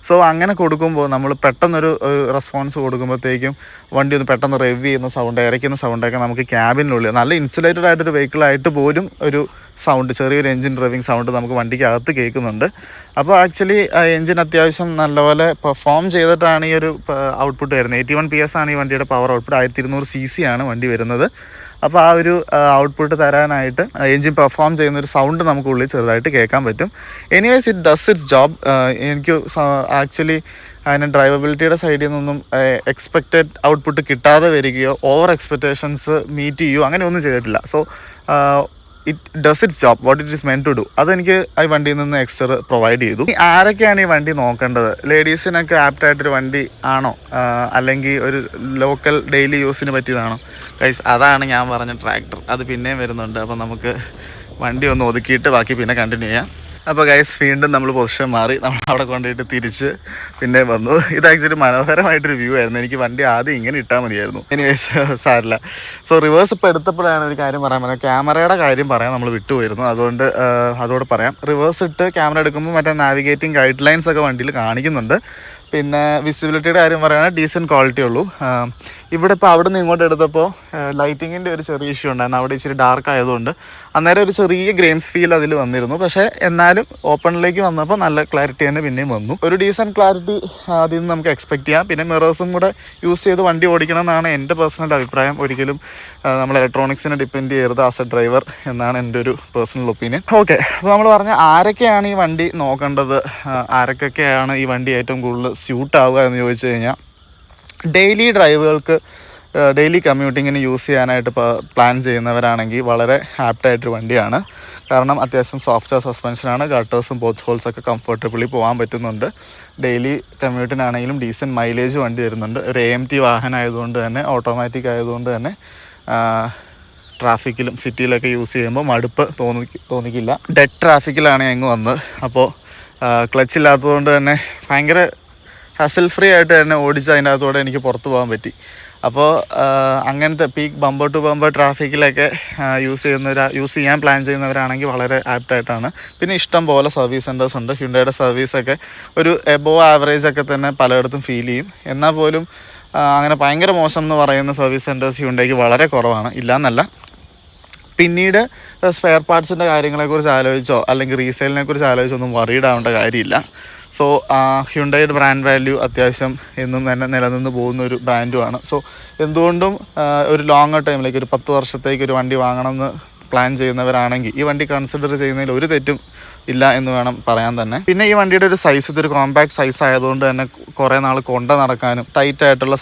സോ അങ്ങനെ കൊടുക്കുമ്പോൾ നമ്മൾ പെട്ടെന്നൊരു റെസ്പോൺസ് കൊടുക്കുമ്പോഴത്തേക്കും വണ്ടി ഒന്ന് പെട്ടെന്ന് റെവ് ചെയ്യുന്ന സൗണ്ട്, ഇറയ്ക്കുന്ന സൗണ്ടൊക്കെ നമുക്ക് ക്യാബിനുള്ളിൽ നല്ല ഇൻസുലേറ്റഡ് ആയിട്ടൊരു വെഹിക്കിളായിട്ട് പോലും ഒരു സൗണ്ട്, ചെറിയൊരു എൻജിൻ ഡ്രൈവിംഗ് സൗണ്ട് നമുക്ക് വണ്ടിക്ക് അകത്ത് കേൾക്കുന്നുണ്ട്. അപ്പോൾ ആക്ച്വലി എൻജിൻ അത്യാവശ്യം നല്ലപോലെ പെർഫോം ചെയ്തിട്ടാണ് ഈ ഒരു ഔട്ട്പുട്ട് വരുന്നത്. 81 PS ആണ് ഈ വണ്ടിയുടെ പവർ ഔട്ട്പുട്ട്. 1200 cc ആണ് വണ്ടി വരുന്നത്. അപ്പോൾ ആ ഒരു ഔട്ട്പുട്ട് തരാനായിട്ട് എൻജിൻ പെർഫോം ചെയ്യുന്നൊരു സൗണ്ട് നമുക്കുള്ളിൽ ചെറുതായിട്ട് കേൾക്കാൻ പറ്റും. Anyways it does its job. എനിക്ക് ആക്ച്വലി അതിന് ഡ്രൈവബിലിറ്റിയുടെ സൈഡിൽ നിന്നൊന്നും എക്സ്പെക്റ്റഡ് ഔട്ട്പുട്ട് കിട്ടാതെ വരികയോ ഓവർ എക്സ്പെക്റ്റേഷൻസ് മീറ്റ് ചെയ്യുകയോ അങ്ങനെ ഒന്നും ചെയ്തിട്ടില്ല. So it does its job what it is meant to do. അതെനിക്ക് ഈ വണ്ടിയിൽ നിന്ന് എക്സ്ട്രാ പ്രൊവൈഡ് ചെയ്തു. ആരൊക്കെയാണ് ഈ വണ്ടി നോക്കേണ്ടത്? ലേഡീസിനൊക്കെ ആപ്റ്റായിട്ടൊരു വണ്ടി ആണോ, അല്ലെങ്കിൽ ഒരു ലോക്കൽ ഡെയിലി യൂസിന് പറ്റിയതാണോ? ഗൈസ്, അതാണ് ഞാൻ പറഞ്ഞ ട്രാക്ടർ. അത് പിന്നെയും വരുന്നുണ്ട്. അപ്പോൾ നമുക്ക് വണ്ടി ഒന്ന് ഒതുക്കിയിട്ട് ബാക്കി പിന്നെ കണ്ടിന്യൂ ചെയ്യാം. അപ്പോൾ ഗൈസ്, വീണ്ടും നമ്മൾ പൊസിഷൻ മാറി നമ്മൾ അവിടെ കൊണ്ടുപോയിട്ട് തിരിച്ച് പിന്നെ വന്നു. ഇത് ആക്ച്വലി മനോഹരമായിട്ടൊരു വ്യൂ ആയിരുന്നു. എനിക്ക് വണ്ടി ആദ്യം ഇങ്ങനെ ഇട്ടാൽ മതിയായിരുന്നു. എനിവേസ് സാരില്ല. സോ റിവേഴ്സ് ഇപ്പോൾ എടുത്തപ്പോഴാണ് ഒരു കാര്യം പറയാൻ പറഞ്ഞത്. ക്യാമറയുടെ കാര്യം പറയാൻ നമ്മൾ വിട്ടുപോയിരുന്നു. അതോട് പറയാം. റിവേഴ്സ് ഇട്ട് ക്യാമറ എടുക്കുമ്പോൾ മറ്റേ നാവിഗേറ്റിംഗ് ഗൈഡ് ലൈൻസ് ഒക്കെ വണ്ടിയിൽ കാണിക്കുന്നുണ്ട്. പിന്നെ വിസിബിലിറ്റിയുടെ കാര്യം പറയുകയാണെങ്കിൽ ഡീസൻറ്റ് ക്വാളിറ്റി ഉള്ളൂ. ഇവിടെ ഇപ്പോൾ അവിടെ നിന്ന് ഇങ്ങോട്ട് എടുത്തപ്പോൾ ലൈറ്റിങ്ങിൻ്റെ ഒരു ചെറിയ ഇഷ്യൂ ഉണ്ടായിരുന്നു. അവിടെ ഇച്ചിരി ഡാർക്ക് ആയതുകൊണ്ട് അന്നേരം ഒരു ചെറിയ ഗ്രെയിൻസ് ഫീൽ അതിൽ വന്നിരുന്നു. പക്ഷേ എന്നാലും ഓപ്പണിലേക്ക് വന്നപ്പോൾ നല്ല ക്ലാരിറ്റി തന്നെ പിന്നെയും വന്നു. ഒരു ഡീസൻറ്റ് ക്ലാരിറ്റി അതിൽ നിന്ന് നമുക്ക് എക്സ്പെക്ട് ചെയ്യാം. പിന്നെ മിറേഴ്സും കൂടെ യൂസ് ചെയ്ത് വണ്ടി ഓടിക്കണം എന്നാണ് എൻ്റെ പേഴ്സണൽ അഭിപ്രായം. ഒരിക്കലും നമ്മൾ ഇലക്ട്രോണിക്സിനെ ഡിപ്പെൻഡ് ചെയ്യരുത് ആസ് എ ഡ്രൈവർ എന്നാണ് എൻ്റെ ഒരു പേഴ്സണൽ ഒപ്പീനിയൻ. ഓക്കെ, അപ്പോൾ നമ്മൾ പറഞ്ഞ ആരൊക്കെയാണ് ഈ വണ്ടി നോക്കേണ്ടത്, ആരൊക്കെയാണ് ഈ വണ്ടി ഏറ്റവും കൂടുതൽ സ്യൂട്ട് ആവുക എന്ന് ചോദിച്ചു കഴിഞ്ഞാൽ, ഡെയിലി ഡ്രൈവുകൾക്ക് ഡെയിലി കമ്മ്യൂട്ടിങ്ങിന് യൂസ് ചെയ്യാനായിട്ട് പ്ലാൻ ചെയ്യുന്നവരാണെങ്കിൽ വളരെ ആപ്റ്റായിട്ടൊരു വണ്ടിയാണ്. കാരണം അത്യാവശ്യം സോഫ്റ്റ് സസ്പെൻഷനാണ്, ഗട്ടേഴ്സും പോത്ത് ഹോൾസൊക്കെ കംഫർട്ടബിളി പോകാൻ പറ്റുന്നുണ്ട്. ഡെയിലി കമ്മ്യൂട്ടിനാണെങ്കിലും ഡീസൻറ്റ് മൈലേജ് വണ്ടി വരുന്നുണ്ട്. ഒരു AMT വാഹനം ആയതുകൊണ്ട് തന്നെ, ഓട്ടോമാറ്റിക് ആയതുകൊണ്ട് തന്നെ ട്രാഫിക്കിലും സിറ്റിയിലൊക്കെ യൂസ് ചെയ്യുമ്പോൾ മടുപ്പ് തോന്നിക്കില്ല. ഡെഡ് ട്രാഫിക്കിലാണ് ഞങ്ങൾ വന്നത്. അപ്പോൾ ക്ലച്ച് ഇല്ലാത്തതുകൊണ്ട് തന്നെ ഭയങ്കര ഹസൽ ഫ്രീ ആയിട്ട് തന്നെ ഓടിച്ച് അതിൻ്റെ അകത്തൂടെ എനിക്ക് പുറത്ത് പോകാൻ പറ്റി. അപ്പോൾ അങ്ങനത്തെ പീക്ക് ബമ്പർ ടു ബമ്പർ ട്രാഫിക്കിലൊക്കെ യൂസ് ചെയ്യാൻ പ്ലാൻ ചെയ്യുന്നവരാണെങ്കിൽ വളരെ ആപ്റ്റായിട്ടാണ്. പിന്നെ ഇഷ്ടം പോലെ സർവീസ് സെൻറ്റേഴ്സ് ഉണ്ട്. ഹ്യുണ്ടായുടെ സർവീസൊക്കെ ഒരു എബോവ് ആവറേജ് ഒക്കെ തന്നെ പലയിടത്തും ഫീൽ ചെയ്യും. എന്നാൽ പോലും അങ്ങനെ ഭയങ്കര മോശം എന്ന് പറയുന്ന സർവീസ് സെൻറ്റേഴ്സ് ഹ്യുണ്ടായ്ക്ക് വളരെ കുറവാണ്, ഇല്ലയെന്നല്ല. പിന്നീട് സ്പെയർ പാർട്സിൻ്റെ കാര്യങ്ങളെക്കുറിച്ച് ആലോചിച്ചോ അല്ലെങ്കിൽ റീസെയിലിനെ കുറിച്ച് ആലോചിച്ചോ ഒന്നും വറീഡ് ആവേണ്ട കാര്യമില്ല. സോ ഹ്യുണ്ടായുടെ ബ്രാൻഡ് വാല്യൂ അത്യാവശ്യം എന്നും തന്നെ നിലനിന്ന് പോകുന്ന ഒരു ബ്രാൻഡുമാണ്. സോ എന്തുകൊണ്ടും ഒരു ലോങ്ങർ ടൈമിലേക്ക് ഒരു 10 വർഷത്തേക്ക് ഒരു വണ്ടി വാങ്ങണമെന്ന് പ്ലാൻ ചെയ്യുന്നവരാണെങ്കിൽ ഈ വണ്ടി കൺസിഡർ ചെയ്യുന്നതിൽ ഒരു തെറ്റും ഇല്ല എന്ന് വേണം പറയാൻ തന്നെ. പിന്നെ ഈ വണ്ടിയുടെ ഒരു സൈസ്, ഇതൊരു കോമ്പാക്ട് സൈസ് ആയതുകൊണ്ട് തന്നെ കുറേ നാൾ കൊണ്ട് നടക്കാനും ടൈറ്റ് ആയിട്ടുള്ള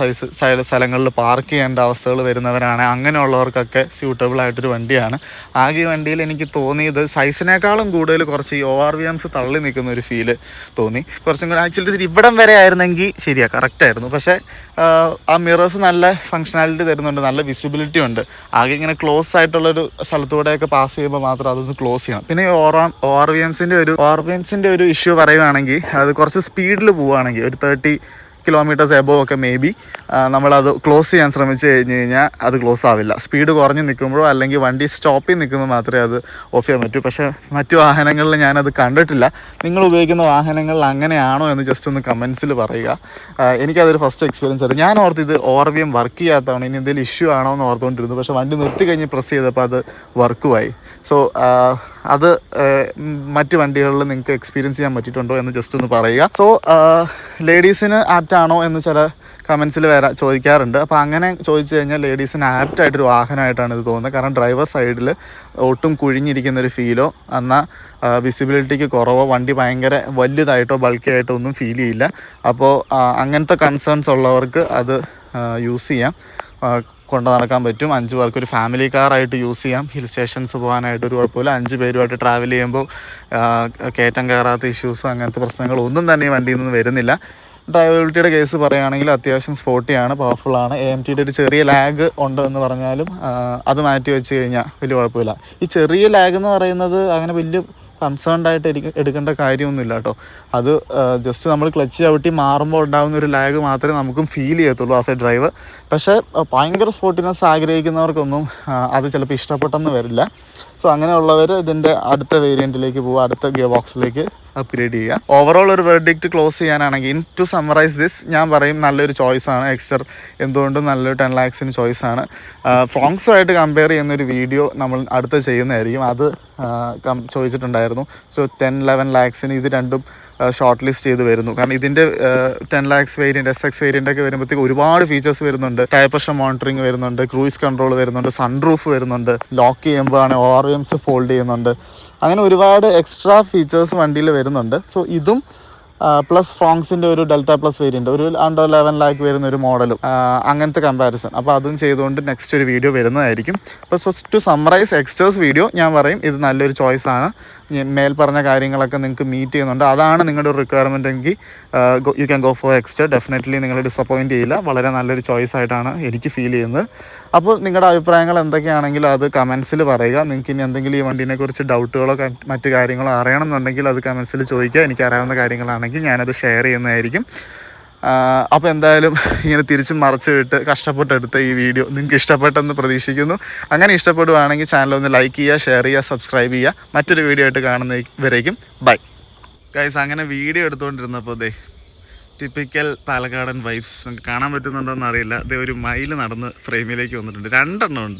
സ്ഥലങ്ങളിൽ പാർക്ക് ചെയ്യേണ്ട അവസ്ഥകൾ വരുന്നവരാണ്. അങ്ങനെയുള്ളവർക്കൊക്കെ സ്യൂട്ടബിൾ ആയിട്ടൊരു വണ്ടിയാണ്. ആകെ ഈ വണ്ടിയിൽ എനിക്ക് തോന്നിയത് സൈസിനേക്കാളും കൂടുതൽ കുറച്ച് ഈ ORVMs തള്ളി നിൽക്കുന്ന ഒരു ഫീല് തോന്നി. കുറച്ചും കൂടി ആക്ച്വലി ഇവിടം വരെ ആയിരുന്നെങ്കിൽ ശരിയാണ്, കറക്റ്റായിരുന്നു. പക്ഷേ ആ മിറേഴ്സ് നല്ല ഫങ്ഷനാലിറ്റി തരുന്നുണ്ട്, നല്ല വിസിബിലിറ്റി ഉണ്ട്. ആകെ ഇങ്ങനെ ക്ലോസ് ആയിട്ടുള്ളൊരു സ്ഥലത്തൂടെയൊക്കെ പാസ് ചെയ്യുമ്പോൾ മാത്രം അതൊന്ന് ക്ലോസ് ചെയ്യണം. പിന്നെ ORVMസിൻ്റെ ഒരു ഇഷ്യൂ പറയുകയാണെങ്കിൽ, അത് കുറച്ച് സ്പീഡിൽ പോവുകയാണെങ്കിൽ ഒരു 30 കിലോമീറ്റേഴ്സ് എബോവ് ഒക്കെ മേ ബി നമ്മളത് ക്ലോസ് ചെയ്യാൻ ശ്രമിച്ചു കഴിഞ്ഞാൽ അത് ക്ലോസ് ആവില്ല. സ്പീഡ് കുറഞ്ഞ് നിൽക്കുമ്പോഴോ അല്ലെങ്കിൽ വണ്ടി സ്റ്റോപ്പിൽ നിൽക്കുമ്പോൾ മാത്രമേ അത് ഓഫ് ചെയ്യാൻ പറ്റൂ. പക്ഷേ മറ്റു വാഹനങ്ങളിൽ ഞാനത് കണ്ടിട്ടില്ല. നിങ്ങൾ ഉപയോഗിക്കുന്ന വാഹനങ്ങളിൽ അങ്ങനെയാണോ എന്ന് ജസ്റ്റ് ഒന്ന് കമൻസിൽ പറയുക. എനിക്കതൊരു ഫസ്റ്റ് എക്സ്പീരിയൻസ് ആയിരുന്നു. ഞാൻ ഓർത്ത് ഇത് ORVM വർക്ക് ചെയ്യാത്തതാണ്, ഇനി എന്തെങ്കിലും ഇഷ്യൂ ആണോ എന്ന് ഓർത്തുകൊണ്ടിരുന്നു. പക്ഷേ വണ്ടി നിർത്തി കഴിഞ്ഞ് പ്രസ് ചെയ്തപ്പോൾ അത് വർക്കുമായി. സോ അത് മറ്റ് വണ്ടികളിൽ നിങ്ങൾക്ക് എക്സ്പീരിയൻസ് ചെയ്യാൻ പറ്റിയിട്ടുണ്ടോ എന്ന് ജസ്റ്റ് ഒന്ന് പറയുക. സോ ലേഡീസിന് ആപ്റ്റാണോ എന്ന് ചില കമൻസിൽ ചോദിക്കാറുണ്ട്. അപ്പോൾ അങ്ങനെ ചോദിച്ചു കഴിഞ്ഞാൽ ലേഡീസിന് ആപ്റ്റായിട്ടൊരു വാഹനമായിട്ടാണ് ഇത് തോന്നുന്നത്. കാരണം ഡ്രൈവർ സൈഡിൽ ഒട്ടും കുഴിഞ്ഞിരിക്കുന്നൊരു ഫീലോ എന്നാൽ വിസിബിലിറ്റിക്ക് കുറവോ വണ്ടി ഭയങ്കര വലുതായിട്ടോ ബൾക്കി ആയിട്ടോ ഒന്നും ഫീൽ ചെയ്യില്ല. അപ്പോൾ അങ്ങനത്തെ കൺസേൺസ് ഉള്ളവർക്ക് അത് യൂസ് ചെയ്യാം, കൊണ്ട് നടക്കാൻ പറ്റും. 5 പേർക്ക് ഒരു ഫാമിലി കാറായിട്ട് യൂസ് ചെയ്യാം. ഹിൽ സ്റ്റേഷൻസ് പോകാനായിട്ടൊരു കുഴപ്പമില്ല. 5 പേരുമായിട്ട് ട്രാവൽ ചെയ്യുമ്പോൾ കയറ്റം കയറാത്ത ഇഷ്യൂസോ അങ്ങനത്തെ പ്രശ്നങ്ങളൊന്നും തന്നെ ഈ വണ്ടിയിൽ നിന്ന് വരുന്നില്ല. ഡ്രൈവബിലിറ്റിയുടെ കേസ് പറയുകയാണെങ്കിൽ അത്യാവശ്യം സ്പോർട്ടിയാണ്, പവർഫുള്ളാണ്. AMTയുടെ ഒരു ചെറിയ ലാഗ് ഉണ്ട് എന്ന് പറഞ്ഞാലും അത് മാറ്റി വെച്ച് കഴിഞ്ഞാൽ വലിയ കുഴപ്പമില്ല. ഈ ചെറിയ ലാഗ് എന്ന് പറയുന്നത് അങ്ങനെ വലിയ കൺസേൺഡ് ആയിട്ട് എടുക്കേണ്ട കാര്യമൊന്നുമില്ല കേട്ടോ. അത് ജസ്റ്റ് നമ്മൾ ക്ലച്ച് ചവിട്ടി മാറുമ്പോൾ ഉണ്ടാകുന്ന ഒരു ലാഗ് മാത്രമേ നമുക്കും ഫീൽ ചെയ്യത്തുള്ളൂ ആസ് എ ഡ്രൈവർ. പക്ഷേ ഭയങ്കര സ്പോർട്ടിനെസ് ആഗ്രഹിക്കുന്നവർക്കൊന്നും അത് ചിലപ്പോൾ ഇഷ്ടപ്പെട്ടെന്ന് വരില്ല. സോ അങ്ങനെയുള്ളവർ ഇതിൻ്റെ അടുത്ത വേരിയൻറ്റിലേക്ക് പോവുക, അടുത്ത ഗിയർ ബോക്സിലേക്ക് അപ്ഗ്രേഡ് ചെയ്യുക. ഓവറോൾ ഒരു വെർഡിക്റ്റ് ക്ലോസ് ചെയ്യാനാണെങ്കിൽ ടു സമ്മറൈസ് ദിസ് ഞാൻ പറയും നല്ലൊരു ചോയ്സാണ് എക്സ്റ്റർ. എന്തുകൊണ്ടും നല്ലൊരു 10 lakhsന് ചോയ്സാണ്. ഫ്രോങ്സുമായിട്ട് കമ്പയർ ചെയ്യുന്നൊരു വീഡിയോ നമ്മൾ അടുത്ത് ചെയ്യുന്നതായിരിക്കും. അത് ചോദിച്ചിട്ടുണ്ടായിരുന്നു. സോ 10-11 lakhsന് ഇത് രണ്ടും ഷോർട്ട് ലിസ്റ്റ് ചെയ്ത് വരുന്നു. കാരണം ഇതിൻ്റെ 10 lakhs വേരിയൻറ്റ് SX വേരിയൻ്റ് ഒക്കെ വരുമ്പോഴത്തേക്ക് ഒരുപാട് ഫീച്ചേഴ്സ് വരുന്നുണ്ട്. ടയർ പ്രഷർ മോണിറ്ററിങ് വരുന്നുണ്ട്, ക്രൂയിസ് കൺട്രോൾ വരുന്നുണ്ട്, സൺറൂഫ് വരുന്നുണ്ട്, ലോക്ക് ചെയ്യുമ്പോഴാണ് ORVMs ഫോൾഡ് ചെയ്യുന്നുണ്ട്. അങ്ങനെ ഒരുപാട് എക്സ്ട്രാ ഫീച്ചേഴ്സ് വണ്ടിയിൽ വരുന്നുണ്ട്. സോ ഇതും പ്ലസ് ഫ്രോങ്സിൻ്റെ ഒരു ഡെൽറ്റ പ്ലസ് വേരിയൻ്റ് ഒരു അണ്ടർ 11 lakh വരുന്ന ഒരു മോഡലും അങ്ങനത്തെ കമ്പാരിസൺ. അപ്പോൾ അതും ചെയ്തുകൊണ്ട് നെക്സ്റ്റ് ഒരു വീഡിയോ വരുന്നതായിരിക്കും. അപ്പോൾ സോ ടു സമ്മറൈസ് എക്സ്റ്റേഴ്സ് വീഡിയോ ഞാൻ പറയും ഇത് നല്ലൊരു ചോയ്സാണ്. മേൽ പറഞ്ഞ കാര്യങ്ങളൊക്കെ നിങ്ങൾക്ക് മീറ്റ് ചെയ്യുന്നുണ്ട്, അതാണ് നിങ്ങളുടെ ഒരു റിക്വയർമെൻ്റ് എങ്കിൽ you can go for Exter. Definitely നിങ്ങൾ ഡിസപ്പോയിൻറ്റ് ചെയ്യില്ല. വളരെ നല്ലൊരു ചോയ്സ് ആയിട്ടാണ് എനിക്ക് ഫീൽ ചെയ്യുന്നത്. അപ്പോൾ നിങ്ങളുടെ അഭിപ്രായങ്ങൾ എന്തൊക്കെയാണെങ്കിലും അത് കമൻസിൽ പറയുക. നിങ്ങൾക്ക് ഇനി എന്തെങ്കിലും ഈ വണ്ടീനെക്കുറിച്ച് ഡൗട്ടുകളോ മറ്റു കാര്യങ്ങളോ അറിയണമെന്നുണ്ടെങ്കിൽ അത് കമൻസിൽ ചോദിക്കുക. എനിക്ക് അറിയാവുന്ന കാര്യങ്ങളാണെങ്കിൽ ഞാനത് ഷെയർ ചെയ്യുന്നതായിരിക്കും. അപ്പോൾ എന്തായാലും ഇങ്ങനെ തിരിച്ചും മറച്ചു വിട്ട് കഷ്ടപ്പെട്ടെടുത്ത ഈ വീഡിയോ നിങ്ങൾക്ക് ഇഷ്ടപ്പെട്ടെന്ന് പ്രതീക്ഷിക്കുന്നു. അങ്ങനെ ഇഷ്ടപ്പെടുവാണെങ്കിൽ ചാനലൊന്ന് ലൈക്ക് ചെയ്യുക, ഷെയർ ചെയ്യുക, സബ്സ്ക്രൈബ് ചെയ്യുക. മറ്റൊരു വീഡിയോ ആയിട്ട് കാണുന്നവരേക്കും ബൈ ഗൈസ്. അങ്ങനെ വീഡിയോ എടുത്തുകൊണ്ടിരുന്നപ്പോൾ ടിപ്പിക്കൽ പാലക്കാടൻ വൈബ്സ് നിങ്ങൾക്ക് കാണാൻ പറ്റുന്നുണ്ടോ എന്ന് അറിയില്ല. ഇത് ഒരു മയിൽ നടന്ന് ഫ്രെയിമിലേക്ക് വന്നിട്ടുണ്ട്. 2 എണ്ണം ഉണ്ട്.